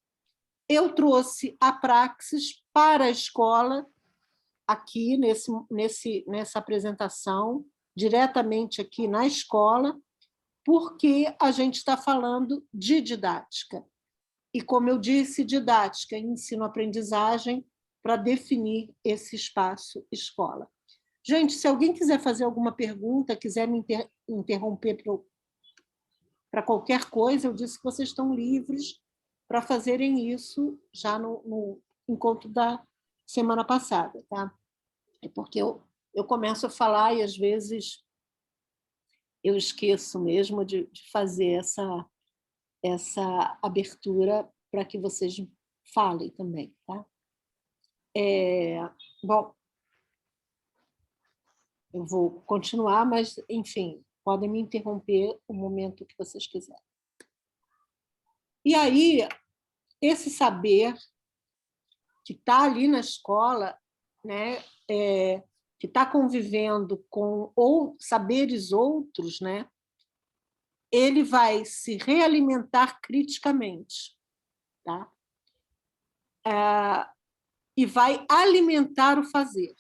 Eu trouxe a praxis para a escola, aqui nessa apresentação, diretamente aqui na escola, porque a gente está falando de didática. E, como eu disse, didática, ensino-aprendizagem, para definir esse espaço escola. Gente, se alguém quiser fazer alguma pergunta, quiser me interromper para qualquer coisa, eu disse que vocês estão livres para fazerem isso já no encontro da semana passada, tá? É porque eu começo a falar e, às vezes, eu esqueço mesmo de fazer essa abertura para que vocês falem também, tá? Bom, eu vou continuar, mas, enfim, podem me interromper o momento que vocês quiserem. E aí, esse saber que está ali na escola, né, que está convivendo com saberes outros, né, ele vai se realimentar criticamente, tá? E vai alimentar o fazer.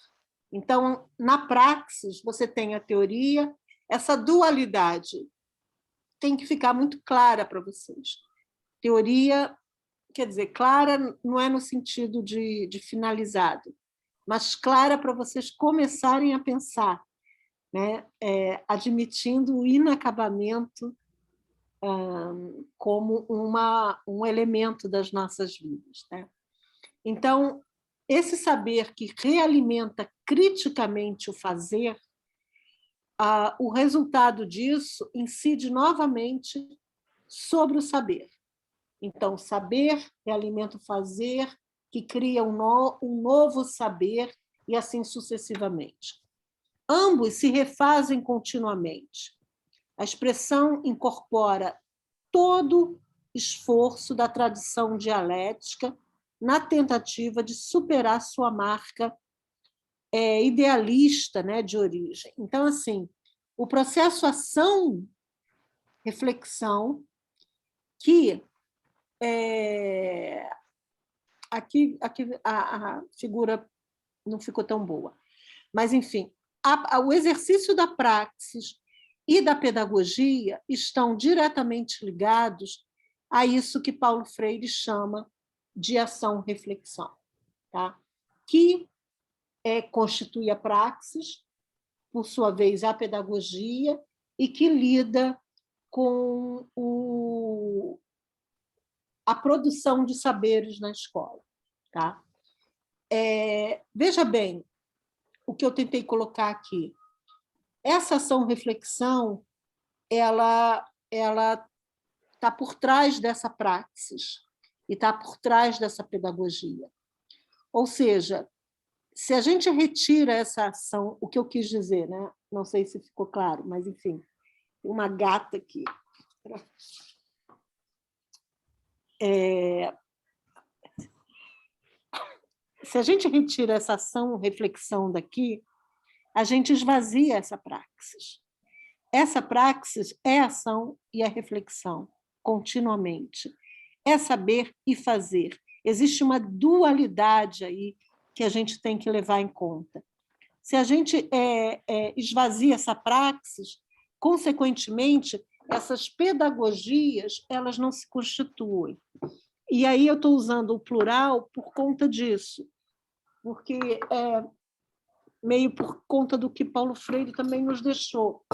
Então, na praxis, você tem a teoria, essa dualidade tem que ficar muito clara para vocês. Teoria, quer dizer, clara não é no sentido de finalizado, mas clara para vocês começarem a pensar, né? Admitindo o inacabamento como um elemento das nossas vidas, né? Então, esse saber que realimenta criticamente o fazer, o resultado disso incide novamente sobre o saber. Então, saber realimenta o fazer, que cria um novo saber, e assim sucessivamente. Ambos se refazem continuamente. A expressão incorpora todo esforço da tradição dialética na tentativa de superar sua marca idealista, né, de origem. Então, assim, o processo ação-reflexão, que aqui a figura não ficou tão boa, mas, enfim, o exercício da praxis e da pedagogia estão diretamente ligados a isso que Paulo Freire chama de ação-reflexão, tá? Que constitui a praxis, por sua vez, a pedagogia, e que lida com a produção de saberes na escola. Tá? Veja bem o que eu tentei colocar aqui. Essa ação-reflexão, ela está por trás dessa praxis e está por trás dessa pedagogia. Ou seja, se a gente retira essa ação, o que eu quis dizer, né? Não sei se ficou claro, mas, enfim, tem uma gata aqui. Se a gente retira essa ação, reflexão daqui, a gente esvazia essa praxis. Essa praxis é a ação e a reflexão, continuamente. É saber e fazer. Existe uma dualidade aí que a gente tem que levar em conta. Se a gente esvazia essa praxis, consequentemente, essas pedagogias elas não se constituem. E aí eu estou usando o plural por conta disso, porque meio por conta do que Paulo Freire também nos deixou.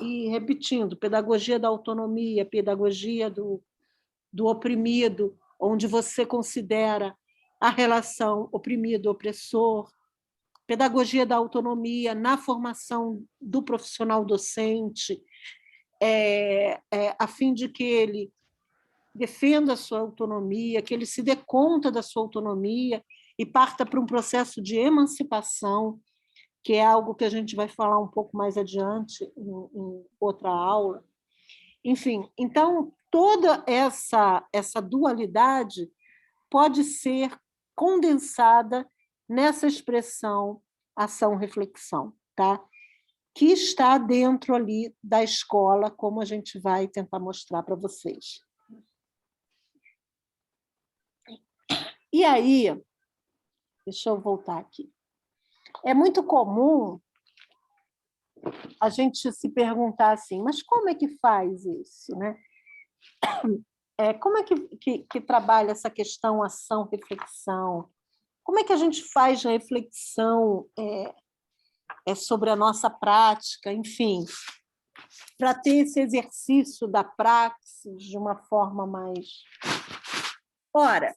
E, repetindo, pedagogia da autonomia, pedagogia do oprimido, onde você considera a relação oprimido-opressor, pedagogia da autonomia na formação do profissional docente, a fim de que ele defenda a sua autonomia, que ele se dê conta da sua autonomia e parta para um processo de emancipação, que é algo que a gente vai falar um pouco mais adiante em outra aula. Enfim, então, toda essa dualidade pode ser condensada nessa expressão ação-reflexão, tá? Que está dentro ali da escola, como a gente vai tentar mostrar para vocês. E aí, deixa eu voltar aqui. É muito comum a gente se perguntar assim, mas como é que faz isso, né? Como é que trabalha essa questão ação-reflexão? Como é que a gente faz reflexão sobre a nossa prática, enfim, para ter esse exercício da praxis de uma forma mais... Ora,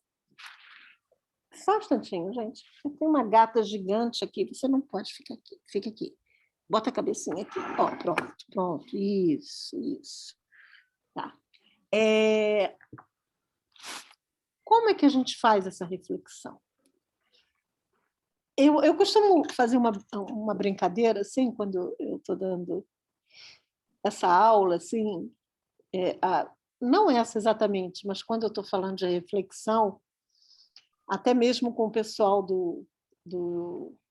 só um instantinho, gente. Tem uma gata gigante aqui, você não pode ficar aqui, fica aqui. Bota a cabecinha aqui. Ó, pronto. Isso. Tá. Como é que a gente faz essa reflexão? Eu costumo fazer uma brincadeira, assim, quando eu estou dando essa aula, assim, não essa exatamente, mas quando eu estou falando de reflexão, até mesmo com o pessoal do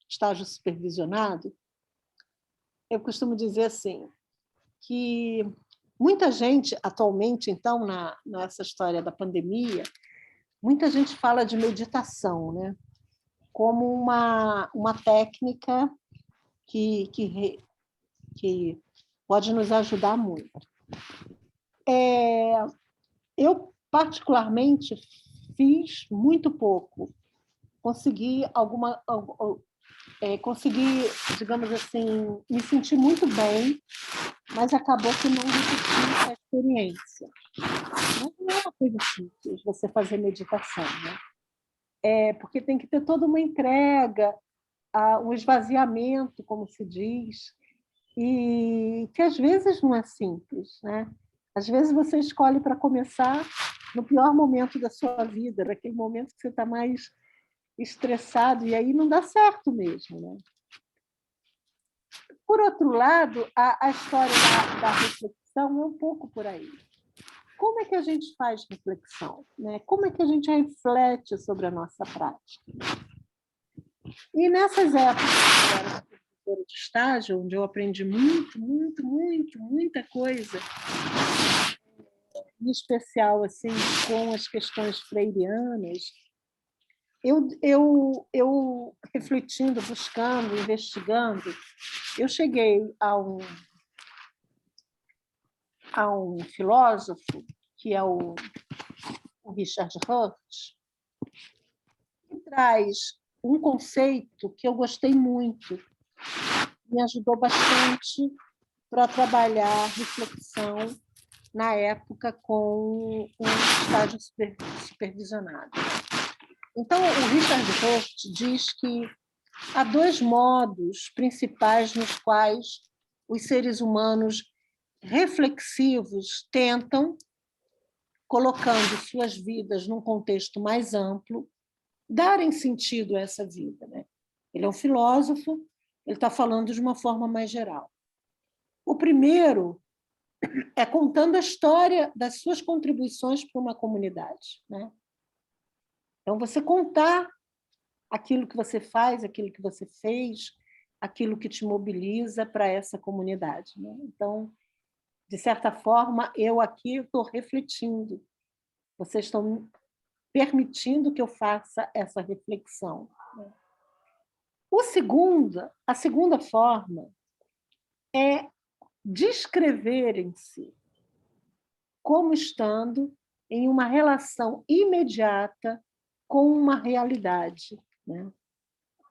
estágio supervisionado, eu costumo dizer assim, que muita gente, atualmente, então, nessa história da pandemia, muita gente fala de meditação, né? Como uma técnica que pode nos ajudar muito. Eu, particularmente, fiz muito pouco. Consegui, digamos assim, me sentir muito bem, mas acabou que não repeti essa experiência. Não é uma coisa simples você fazer meditação, né? Porque tem que ter toda uma entrega, um esvaziamento, como se diz, e que às vezes não é simples, né? Às vezes você escolhe para começar no pior momento da sua vida, naquele momento que você está mais estressado, e aí não dá certo mesmo, né? Por outro lado, a história da reflexão é um pouco por aí. como é que a gente faz reflexão, né? Como é que a gente reflete sobre a nossa prática? E nessas épocas que eu era professora de estágio, onde eu aprendi muita coisa, em especial assim, com as questões freirianas, eu refletindo, buscando, investigando, eu cheguei a um filósofo, que é o Richard Hurt, que traz um conceito que eu gostei muito, me ajudou bastante para trabalhar reflexão na época com um estágio supervisionado. Então, o Richard Hurt diz que há dois modos principais nos quais os seres humanos reflexivos tentam, colocando suas vidas num contexto mais amplo, darem sentido a essa vida, né? Ele é um filósofo, ele está falando de uma forma mais geral. O primeiro é contando a história das suas contribuições para uma comunidade, né? Então, você contar aquilo que você faz, aquilo que você fez, aquilo que te mobiliza para essa comunidade, né? Então, de certa forma, eu aqui estou refletindo. Vocês estão permitindo que eu faça essa reflexão, né? A segunda forma é descreverem-se como estando em uma relação imediata com uma realidade, né?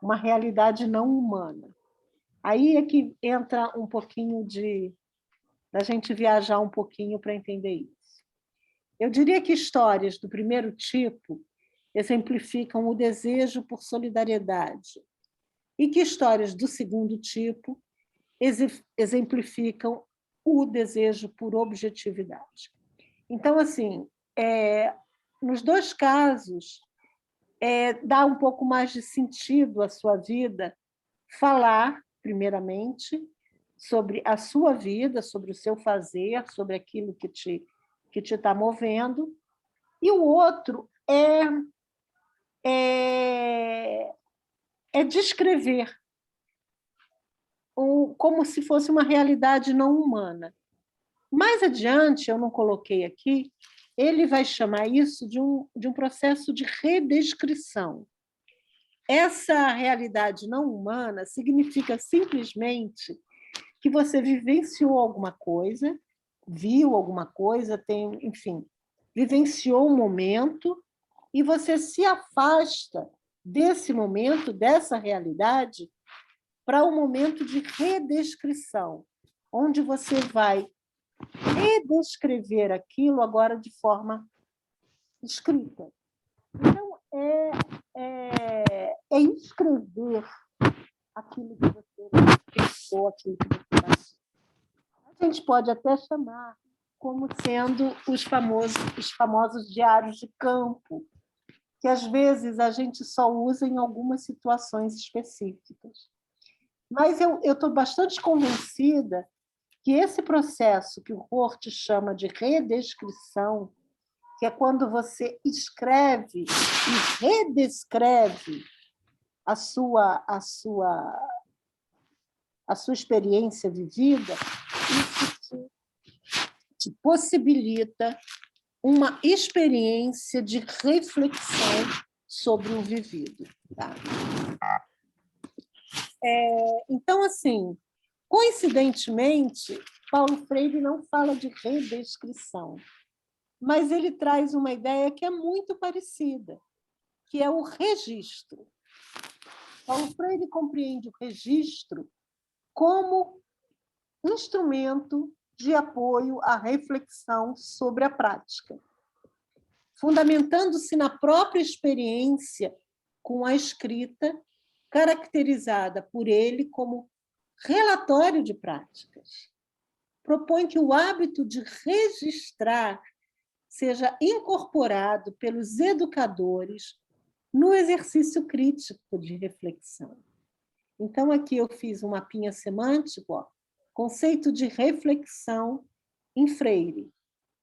Uma realidade não humana. Aí é que entra um pouquinho da gente viajar um pouquinho para entender isso. Eu diria que histórias do primeiro tipo exemplificam o desejo por solidariedade e que histórias do segundo tipo exemplificam o desejo por objetividade. Então, assim, nos dois casos, dá um pouco mais de sentido à sua vida falar, primeiramente, sobre a sua vida, sobre o seu fazer, sobre aquilo que te está movendo, e o outro é descrever como se fosse uma realidade não humana. Mais adiante, eu não coloquei aqui, ele vai chamar isso de um processo de redescrição. Essa realidade não humana significa simplesmente que você vivenciou alguma coisa, viu alguma coisa, enfim, vivenciou um momento e você se afasta desse momento, dessa realidade, para um momento de redescrição, onde você vai redescrever aquilo agora de forma escrita. Então, é escrever aquilo que você pensou, aquilo que você passou. A gente pode até chamar como sendo os famosos diários de campo, que às vezes a gente só usa em algumas situações específicas. Mas eu estou bastante convencida que esse processo que o Hort chama de redescrição, que é quando você escreve e redescreve a sua experiência vivida, isso te possibilita uma experiência de reflexão sobre o vivido. Tá? Então, assim, coincidentemente, Paulo Freire não fala de redescrição, mas ele traz uma ideia que é muito parecida, que é o registro. Paulo Freire compreende o registro como instrumento de apoio à reflexão sobre a prática, fundamentando-se na própria experiência com a escrita, caracterizada por ele como relatório de práticas. Propõe que o hábito de registrar seja incorporado pelos educadores no exercício crítico de reflexão. Então, aqui eu fiz um mapinha semântico, conceito de reflexão em Freire.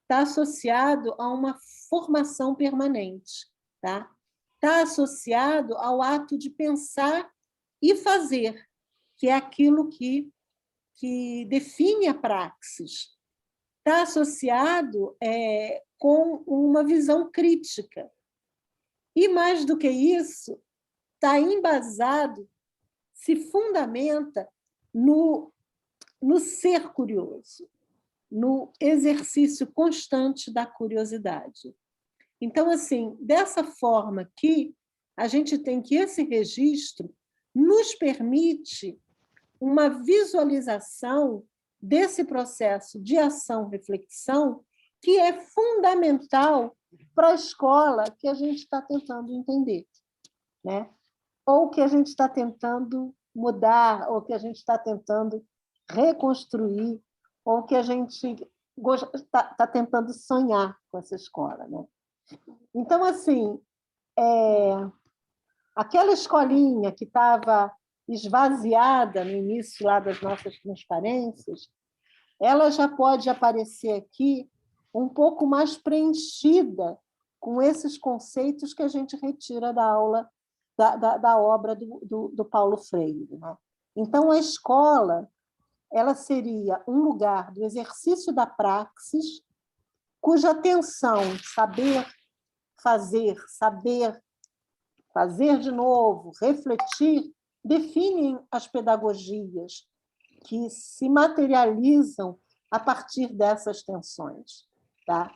está associado a uma formação permanente, tá? Está associado ao ato de pensar e fazer, que é aquilo que define a praxis. Está associado com uma visão crítica. E, mais do que isso, está embasado, se fundamenta no ser curioso, no exercício constante da curiosidade. Então, assim, dessa forma que a gente tem que esse registro nos permite uma visualização desse processo de ação-reflexão que é fundamental para a escola que a gente está tentando entender, né? Ou que a gente está tentando mudar, ou que a gente está tentando reconstruir, ou que a gente está tentando sonhar com essa escola, né? Então, assim, aquela escolinha que estava esvaziada no início lá das nossas transparências, ela já pode aparecer aqui um pouco mais preenchida com esses conceitos que a gente retira da aula, da obra do Paulo Freire, né? Então, a escola ela seria um lugar do exercício da praxis, cuja atenção, saber fazer de novo, refletir, definem as pedagogias que se materializam a partir dessas tensões, tá?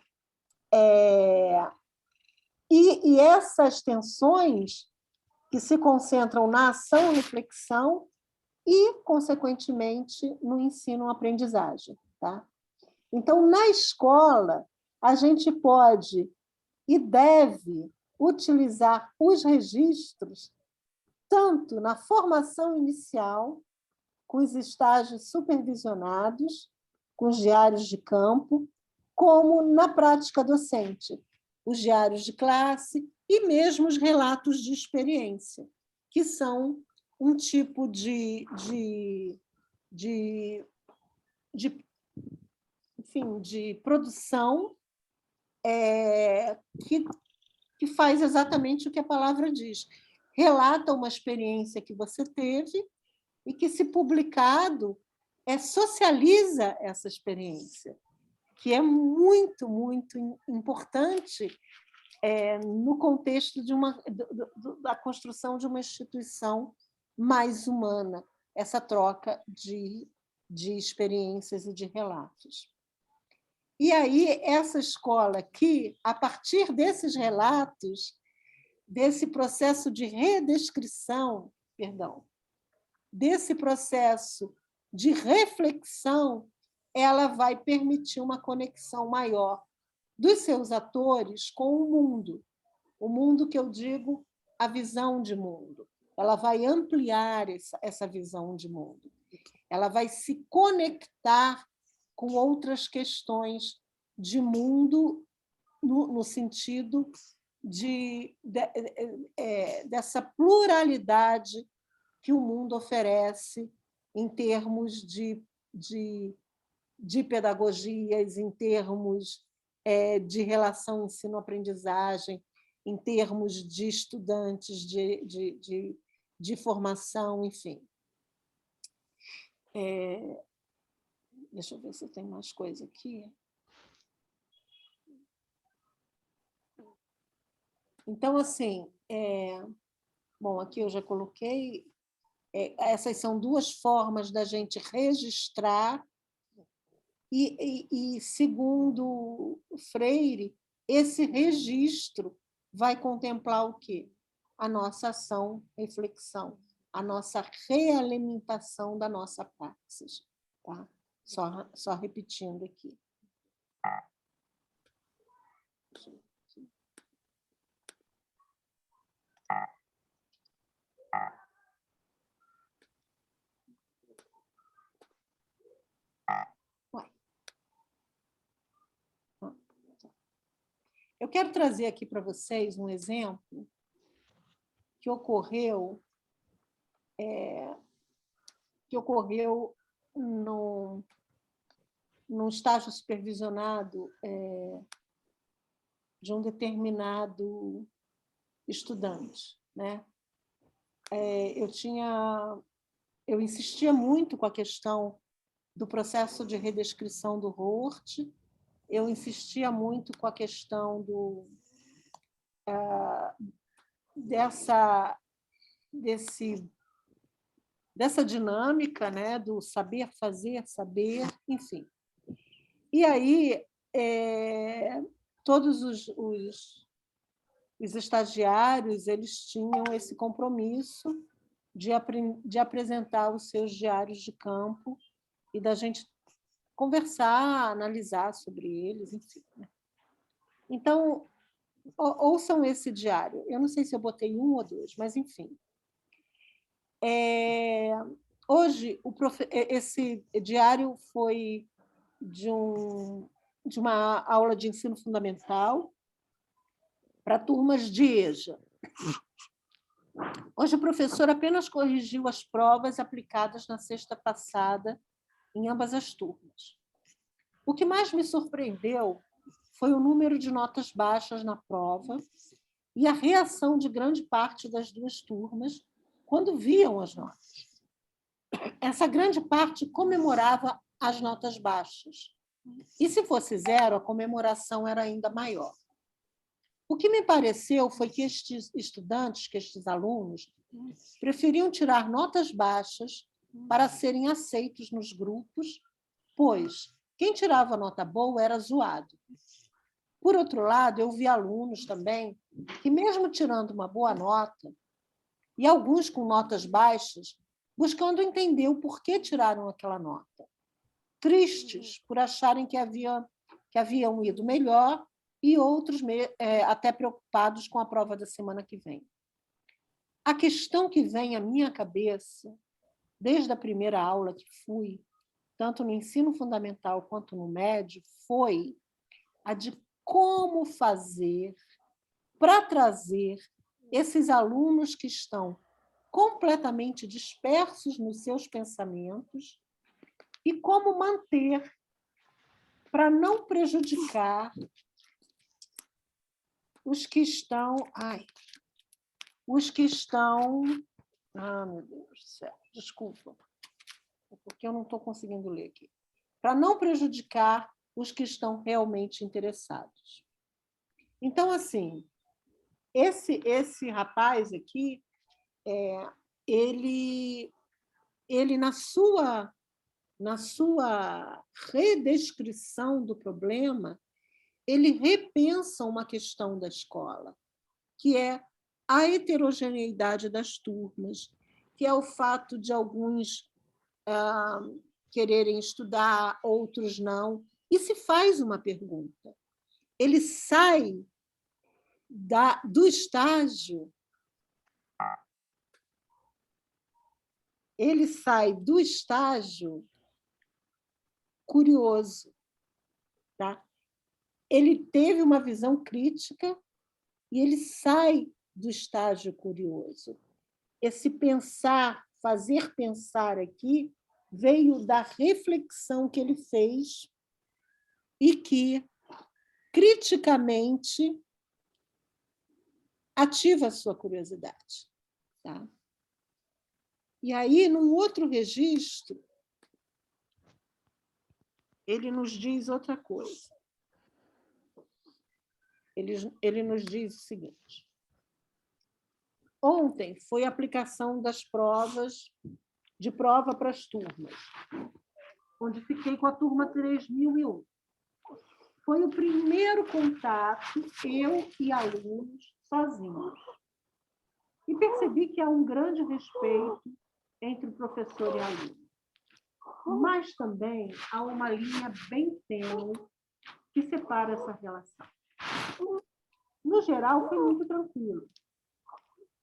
E essas tensões que se concentram na ação-reflexão e, consequentemente, no ensino-aprendizagem, tá? Então, na escola, a gente pode e deve utilizar os registros tanto na formação inicial, com os estágios supervisionados, com os diários de campo, como na prática docente, os diários de classe e mesmo os relatos de experiência, que são um tipo enfim, de produção que faz exatamente o que a palavra diz. Relata uma experiência que você teve e que, se publicado, socializa essa experiência, que é muito, muito importante no contexto da construção de uma instituição mais humana, essa troca de experiências e de relatos. E aí, essa escola que, a partir desses relatos, desse processo de redescrição, desse processo de reflexão, ela vai permitir uma conexão maior dos seus atores com o mundo que eu digo, a visão de mundo. Ela vai ampliar essa visão de mundo. Ela vai se conectar com outras questões de mundo no sentido dessa pluralidade que o mundo oferece em termos de pedagogias, em termos de relação ensino-aprendizagem, em termos de estudantes, de formação, enfim. Deixa eu ver se tem mais coisa aqui. Então, assim, bom, aqui eu já coloquei, essas são duas formas da gente registrar e, segundo Freire, esse registro vai contemplar o quê? A nossa ação, reflexão, a nossa realimentação da nossa praxis. Tá? Só repetindo aqui. Eu quero trazer aqui para vocês um exemplo que ocorreu no num estágio supervisionado de um determinado estudante, né? Eu insistia muito com a questão do processo de redescrição do Hort, eu insistia muito com a questão dessa dinâmica, né, do saber fazer, saber, enfim. E aí, todos os estagiários eles tinham esse compromisso de apresentar os seus diários de campo e da gente conversar, analisar sobre eles, enfim. Então, ouçam esse diário. Eu não sei se eu botei 1 ou 2, mas, enfim. Hoje, esse diário foi de uma aula de ensino fundamental para turmas de EJA. Hoje, o professor apenas corrigiu as provas aplicadas na sexta passada em ambas as turmas. O que mais me surpreendeu foi o número de notas baixas na prova e a reação de grande parte das duas turmas quando viam as notas. Essa grande parte comemorava as notas baixas. E, se fosse 0, a comemoração era ainda maior. O que me pareceu foi que estes estudantes, que estes alunos, preferiam tirar notas baixas para serem aceitos nos grupos, pois quem tirava nota boa era zoado. Por outro lado, eu vi alunos também que, mesmo tirando uma boa nota, e alguns com notas baixas, buscando entender o porquê tiraram aquela nota, tristes por acharem que haviam ido melhor e outros até preocupados com a prova da semana que vem. A questão que vem à minha cabeça, desde a primeira aula que fui, tanto no ensino fundamental quanto no médio, foi a de como fazer para trazer esses alunos que estão completamente dispersos nos seus pensamentos e como manter para não prejudicar os que estão... meu Deus do céu, desculpa, porque eu não estou conseguindo ler aqui. Para não prejudicar os que estão realmente interessados. Então, assim, esse rapaz aqui, ele na sua redescrição do problema, ele repensa uma questão da escola, que é a heterogeneidade das turmas, que é o fato de alguns quererem estudar, outros não, e se faz uma pergunta. Ele sai do estágio, curioso. Tá? Ele teve uma visão crítica e ele sai do estágio curioso. Esse pensar, fazer pensar aqui, veio da reflexão que ele fez e que, criticamente, ativa a sua curiosidade. Tá? E aí, num outro registro, ele nos diz outra coisa. Ele nos diz o seguinte: ontem foi a aplicação das provas, de prova para as turmas, onde fiquei com a turma 3001. Foi o primeiro contato, eu e alunos, sozinhos. E percebi que há um grande respeito entre o professor e aluno. Mas também há uma linha bem tênue que separa essa relação. No geral, foi muito tranquilo,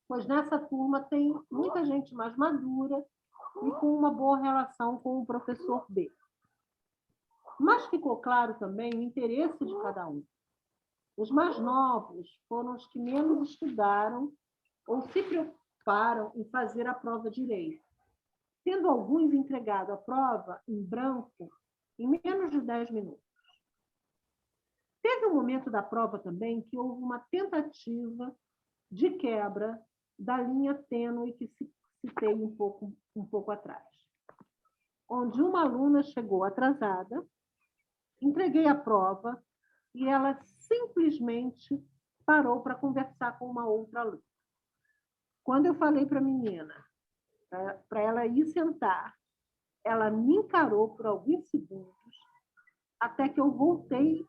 pois nessa turma tem muita gente mais madura e com uma boa relação com o professor B. Mas ficou claro também o interesse de cada um. Os mais novos foram os que menos estudaram ou se preocuparam em fazer a prova direito, tendo alguns entregado a prova em branco em menos de 10 minutos. Teve um momento da prova também que houve uma tentativa de quebra da linha tênue que citei um pouco atrás, onde uma aluna chegou atrasada, entreguei a prova e ela simplesmente parou para conversar com uma outra aluna. Quando eu falei para a menina, para ela ir sentar, ela me encarou por alguns segundos, até que eu voltei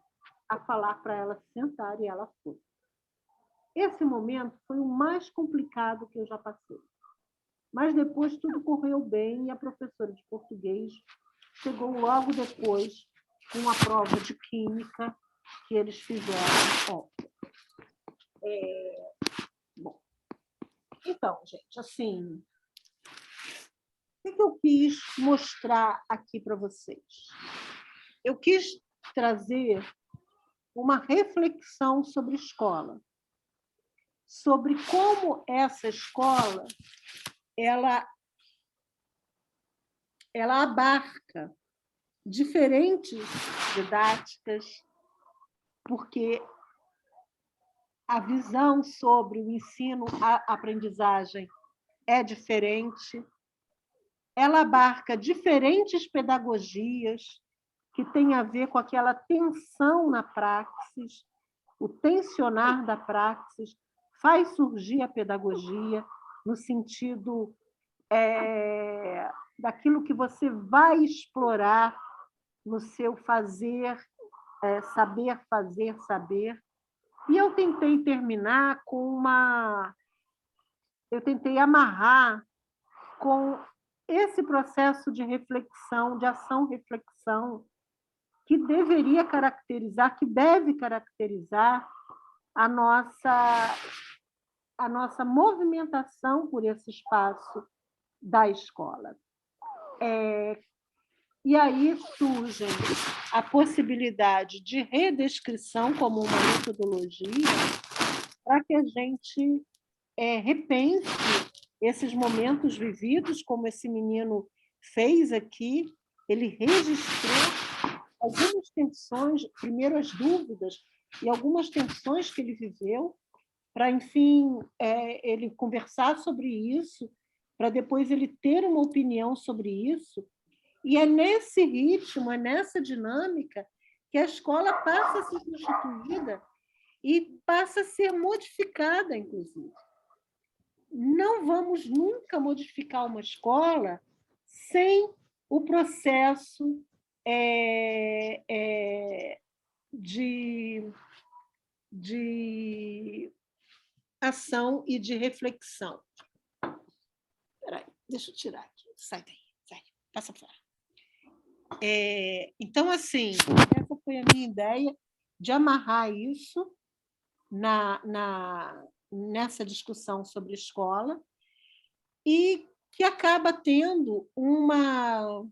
a falar para ela sentar e ela foi. Esse momento foi o mais complicado que eu já passei. Mas depois tudo correu bem e a professora de português chegou logo depois com a prova de química que eles fizeram. Bom, então, gente, assim, o que eu quis mostrar aqui para vocês? Eu quis trazer uma reflexão sobre escola, sobre como essa escola ela abarca diferentes didáticas, porque a visão sobre o ensino, a aprendizagem é diferente, ela abarca diferentes pedagogias que têm a ver com aquela tensão na praxis, o tensionar da praxis faz surgir a pedagogia no sentido daquilo que você vai explorar no seu fazer, saber fazer, saber. E eu tentei terminar com eu tentei amarrar com esse processo de reflexão, de ação-reflexão, que deveria caracterizar, que deve caracterizar a nossa movimentação por esse espaço da escola. E aí surge a possibilidade de redescrição como uma metodologia para que a gente repense esses momentos vividos, como esse menino fez aqui, ele registrou algumas tensões, primeiro as dúvidas e algumas tensões que ele viveu, para, enfim, ele conversar sobre isso, para depois ele ter uma opinião sobre isso. E é nesse ritmo, é nessa dinâmica que a escola passa a ser substituída e passa a ser modificada, inclusive. Não vamos nunca modificar uma escola sem o processo de ação e de reflexão. Espera aí, deixa eu tirar aqui. Sai daí, passa fora. Então, assim, essa foi a minha ideia de amarrar isso nessa discussão sobre escola e que acaba tendo uma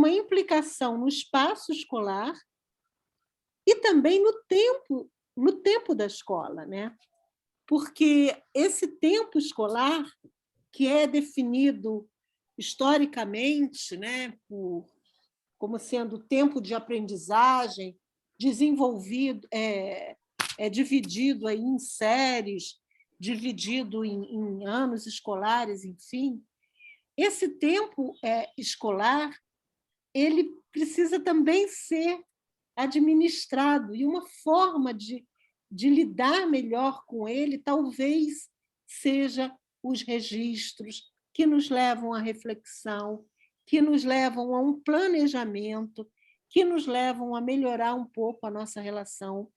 implicação no espaço escolar e também no tempo da escola, né? Porque esse tempo escolar, que é definido historicamente, né, como sendo tempo de aprendizagem, desenvolvido, dividido aí em séries, dividido em anos escolares, enfim. Esse tempo escolar ele precisa também ser administrado, e uma forma de lidar melhor com ele talvez seja os registros que nos levam à reflexão, que nos levam a um planejamento, que nos levam a melhorar um pouco a nossa relação,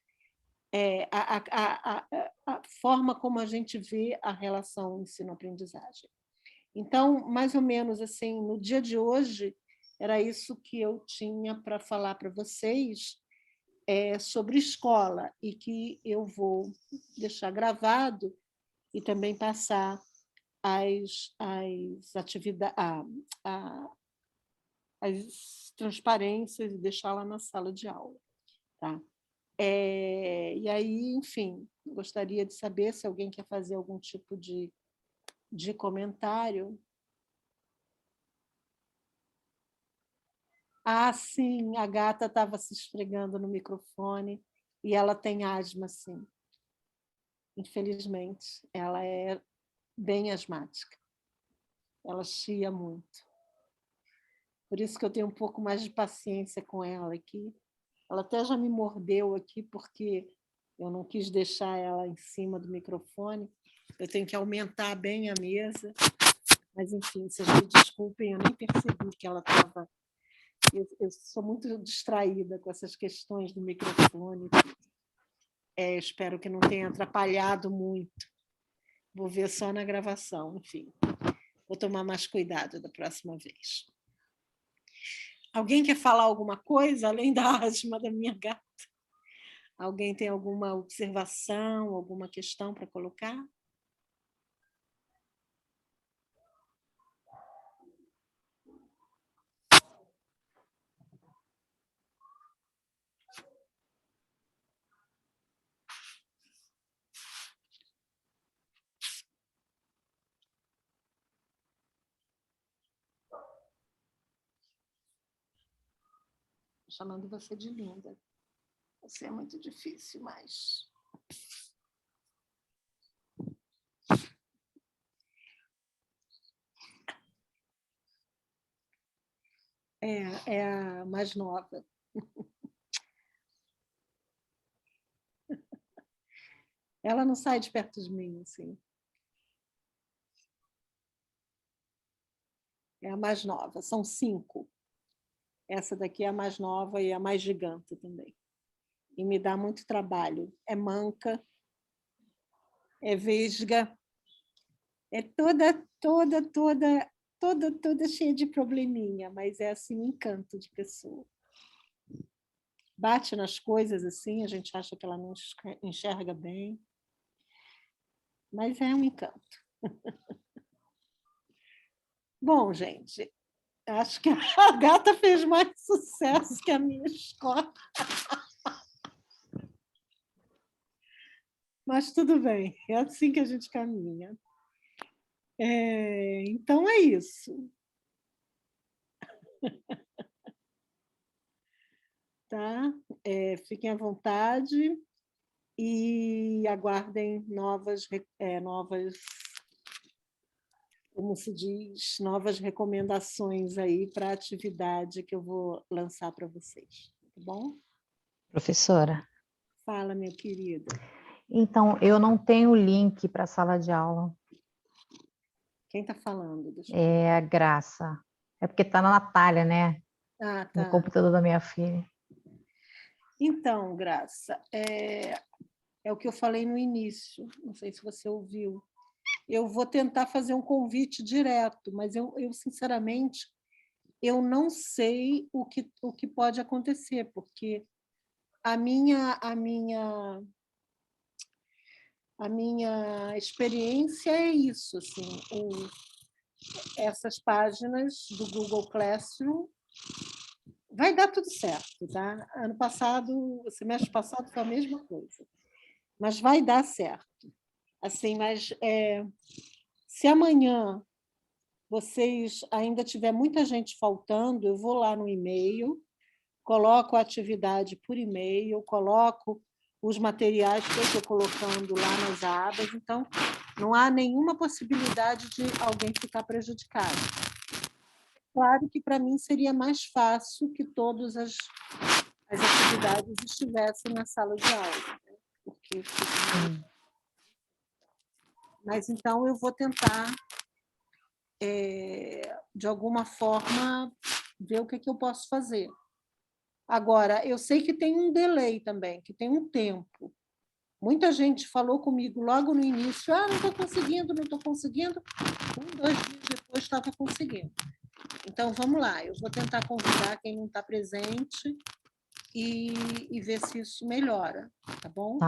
a forma como a gente vê a relação ensino-aprendizagem. Então, mais ou menos assim, no dia de hoje, era isso que eu tinha para falar para vocês sobre escola, e que eu vou deixar gravado e também passar as atividades, as transparências e deixar lá na sala de aula. Tá? E aí, enfim, gostaria de saber se alguém quer fazer algum tipo de comentário. Ah, sim, a gata estava se esfregando no microfone e ela tem asma, sim. Infelizmente, ela é bem asmática. Ela chia muito. Por isso que eu tenho um pouco mais de paciência com ela aqui. Ela até já me mordeu aqui, porque eu não quis deixar ela em cima do microfone. Eu tenho que aumentar bem a mesa. Mas, enfim, vocês me desculpem, eu nem percebi que ela estava... Eu sou muito distraída com essas questões do microfone. Espero que não tenha atrapalhado muito. Vou ver só na gravação, enfim. Vou tomar mais cuidado da próxima vez. Alguém quer falar alguma coisa, além da asma da minha gata? Alguém tem alguma observação, alguma questão para colocar? Estou chamando você de linda. Você é muito difícil, mas... É a mais nova. Ela não sai de perto de mim, assim. É a mais nova, são 5. Essa daqui é a mais nova e a mais gigante também. E me dá muito trabalho. É manca, é vesga, é toda cheia de probleminha, mas é assim um encanto de pessoa. Bate nas coisas assim, a gente acha que ela não enxerga bem, mas é um encanto. Bom, gente, acho que a gata fez mais sucesso que a minha escola. Mas tudo bem, é assim que a gente caminha. Então é isso. Tá? Fiquem à vontade e aguardem novas, como se diz, novas recomendações aí para a atividade que eu vou lançar para vocês, tá bom? Professora, Fala, minha querida. então, eu não tenho link para a sala de aula. Quem está falando? Deixa eu ver. É a Graça. É porque está na Natália, né? Ah, No tá. computador da minha filha. Então, Graça, é o que eu falei no início, não sei se você ouviu. Eu vou tentar fazer um convite direto, mas eu sinceramente, eu não sei o que pode acontecer, porque a minha experiência é isso, assim, essas páginas do Google Classroom, vai dar tudo certo, tá? Ano passado, semestre passado foi a mesma coisa, mas vai dar certo. Assim, mas se amanhã vocês ainda tiver muita gente faltando, eu vou lá no e-mail, coloco a atividade por e-mail, coloco os materiais que eu estou colocando lá nas abas, então não há nenhuma possibilidade de alguém ficar prejudicado. Claro que para mim seria mais fácil que todas as atividades estivessem na sala de aula, né? Porque... Mas então eu vou tentar, de alguma forma, ver o que eu posso fazer. Agora, eu sei que tem um delay também, que tem um tempo. Muita gente falou comigo logo no início, não estou conseguindo, não estou conseguindo. 2 dias depois estava conseguindo. Então, vamos lá, eu vou tentar convidar quem não está presente e ver se isso melhora, tá bom?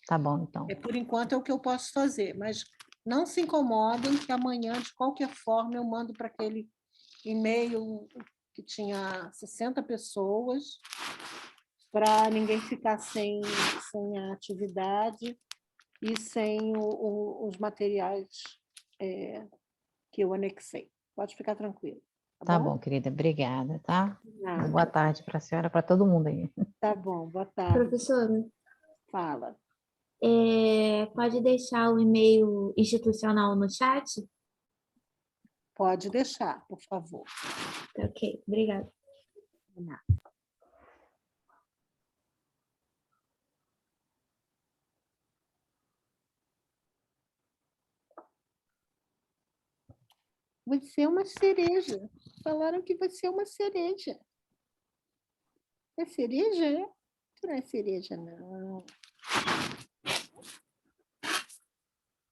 Tá bom, então. Por enquanto é o que eu posso fazer, mas não se incomodem que amanhã, de qualquer forma, eu mando para aquele e-mail que tinha 60 pessoas, para ninguém ficar sem a atividade e sem os materiais que eu anexei. Pode ficar tranquilo. Tá Tá bom, querida, obrigada, tá? Nada. Boa tarde para a senhora, para todo mundo aí. Tá bom, boa tarde. Professora, Fala. pode deixar o e-mail institucional no chat? Pode deixar, por favor. Ok, obrigada. Você é uma cereja. Falaram que você é uma cereja. É cereja, é? Você não é cereja, não.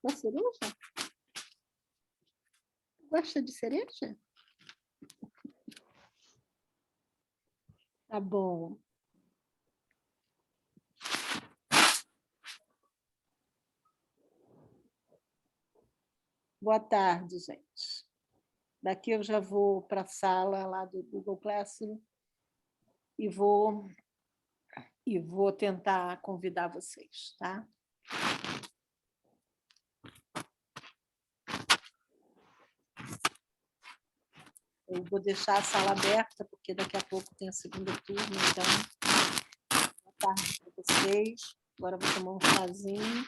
Não é cereja? Gosta de cereja? Tá bom. Boa tarde, gente. Daqui eu já vou para a sala lá do Google Classroom e vou tentar convidar vocês, tá? Eu vou deixar a sala aberta, porque daqui a pouco tem a segunda turma, então, boa tarde para vocês. Agora eu vou tomar um chazinho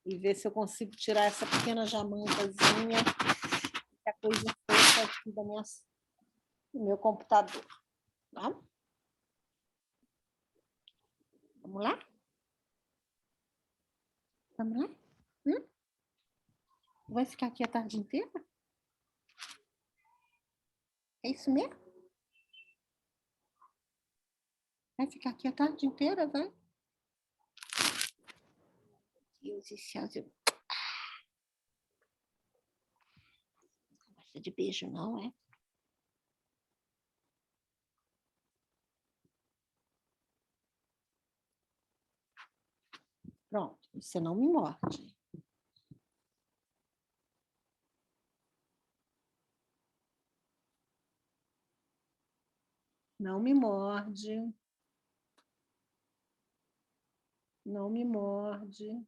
e ver se eu consigo tirar essa pequena jamantazinha, que é a coisa fofa aqui do meu computador. Tá? Vamos lá? Vamos lá? Vai ficar aqui a tarde inteira? É isso mesmo? Vai ficar aqui a tarde inteira, vai? Deus do céu, eu... Não gosta de beijo, não, é? Pronto, você não me morde. Não me morde. Não me morde.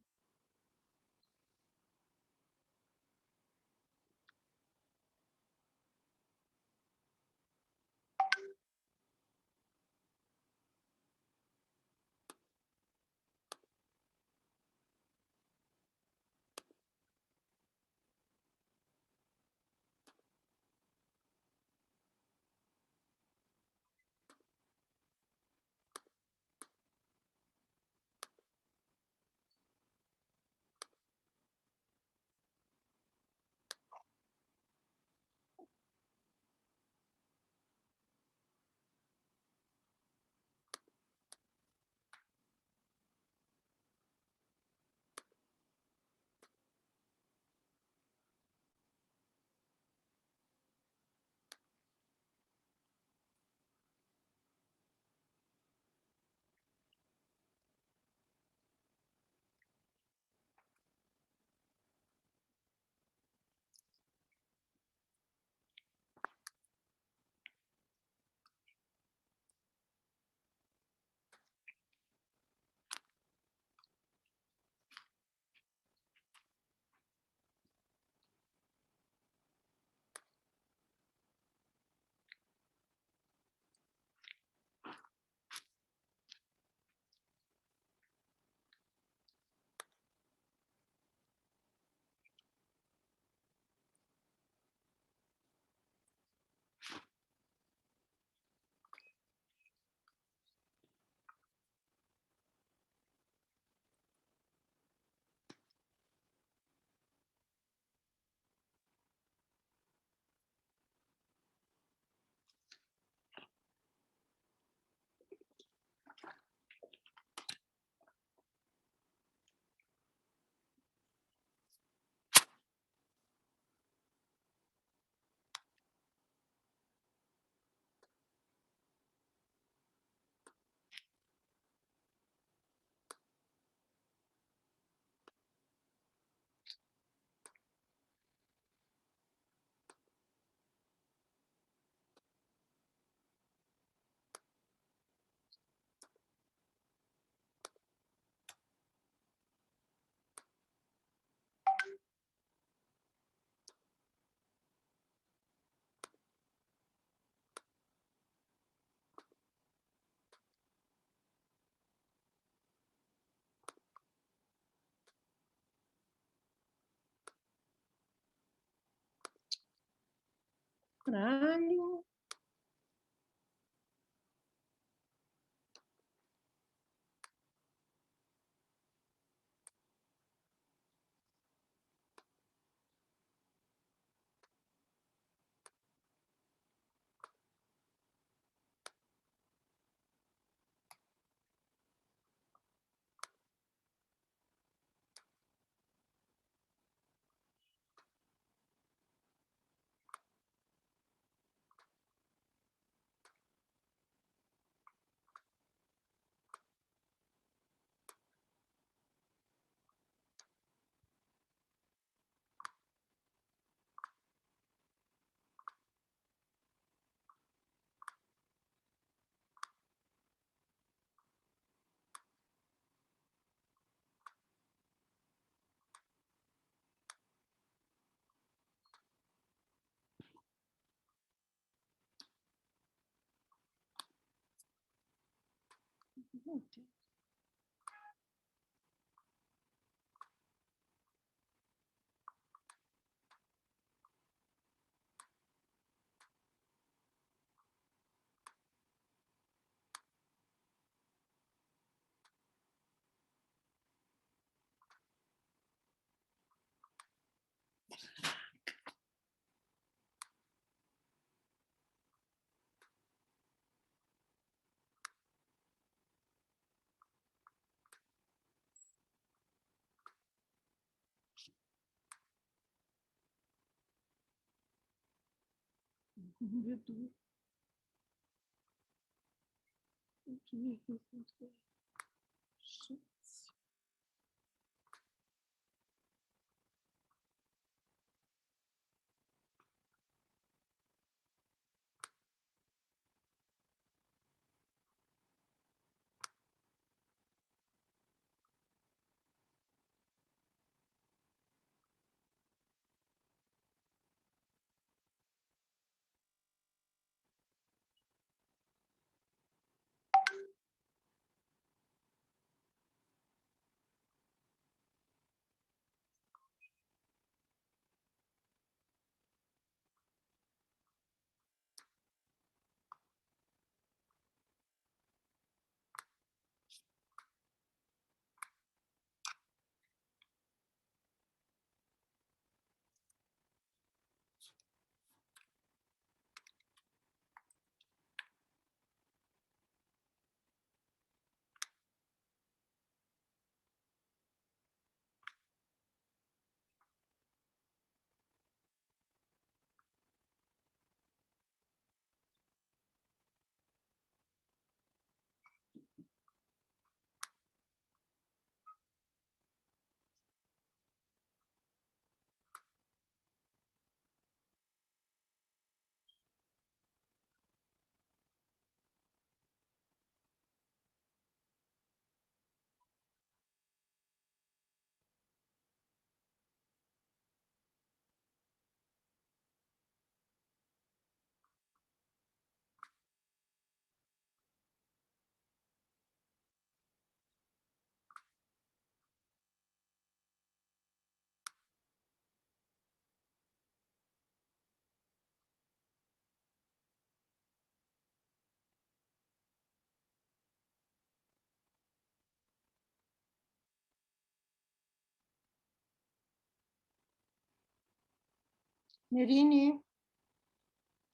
Nerine,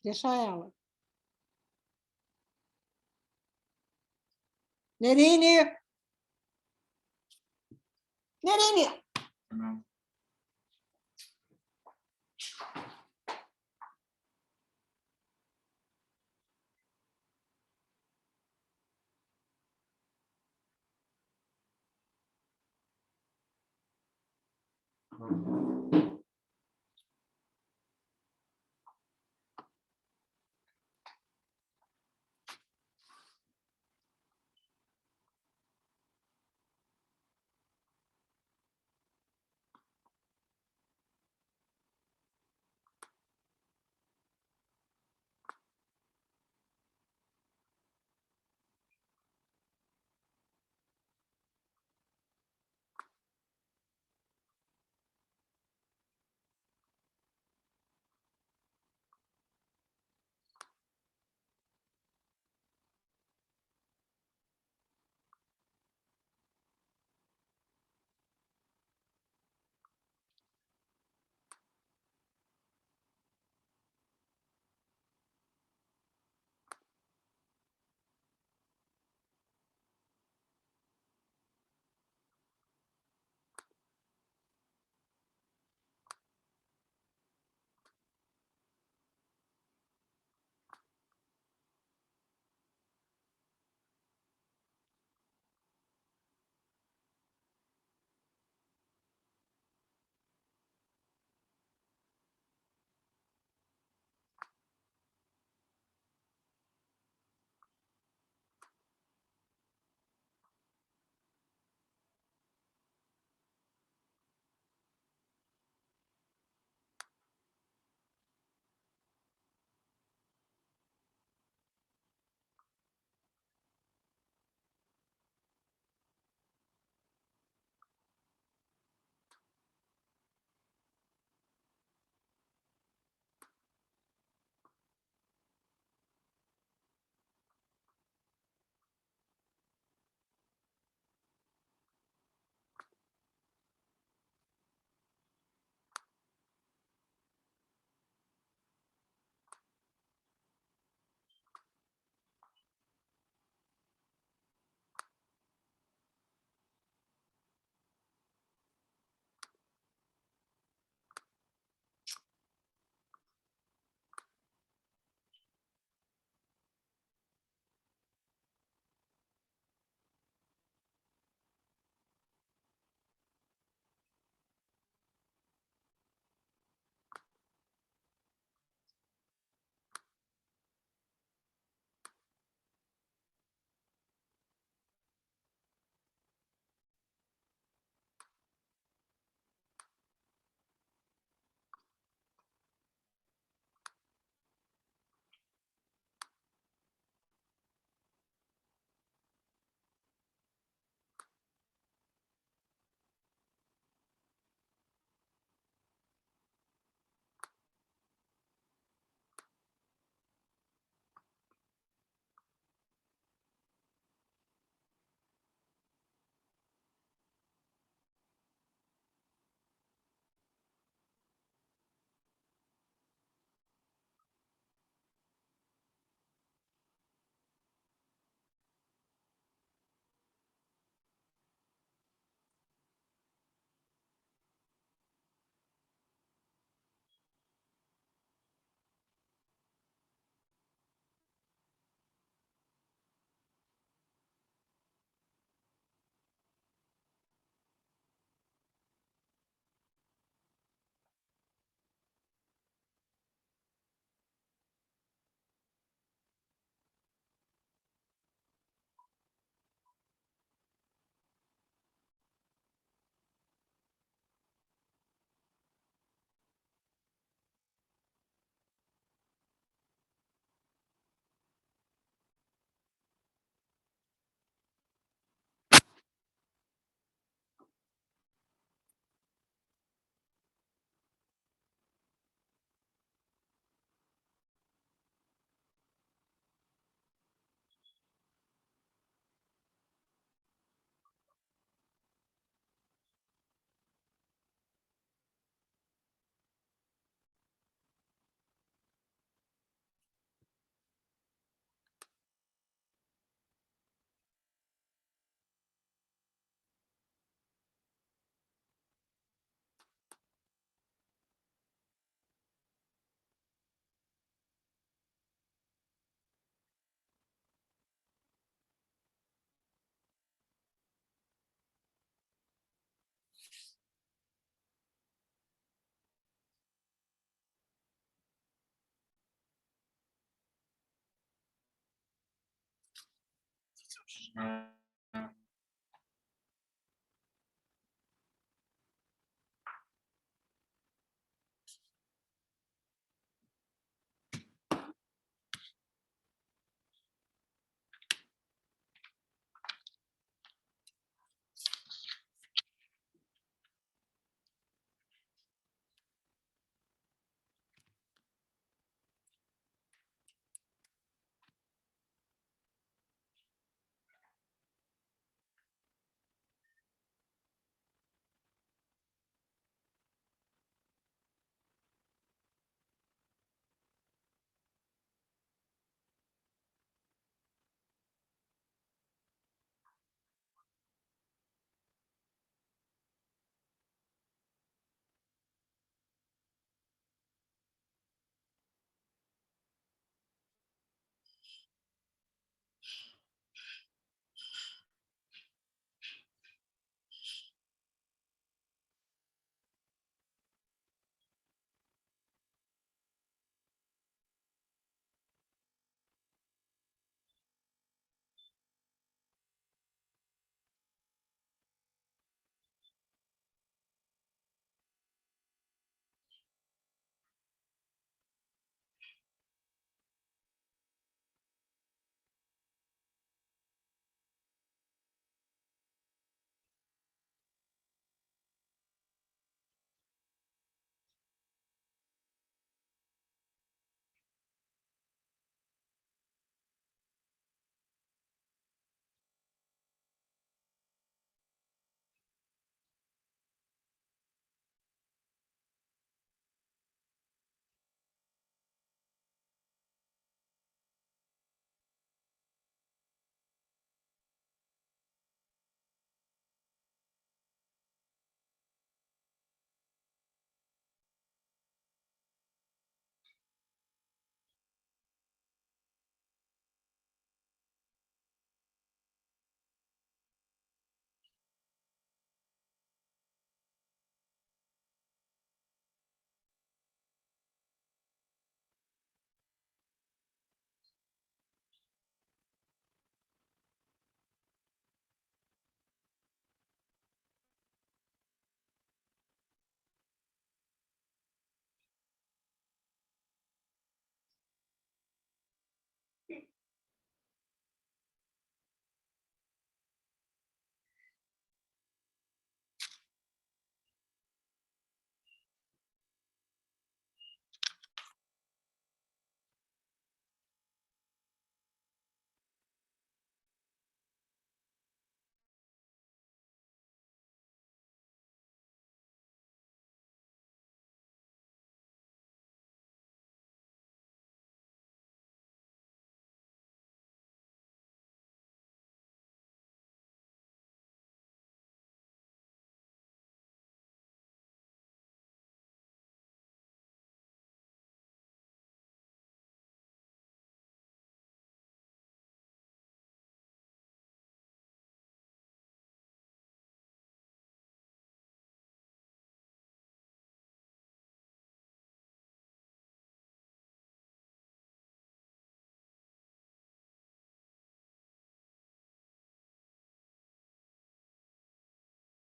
deixa ela. Nerine! Nerine!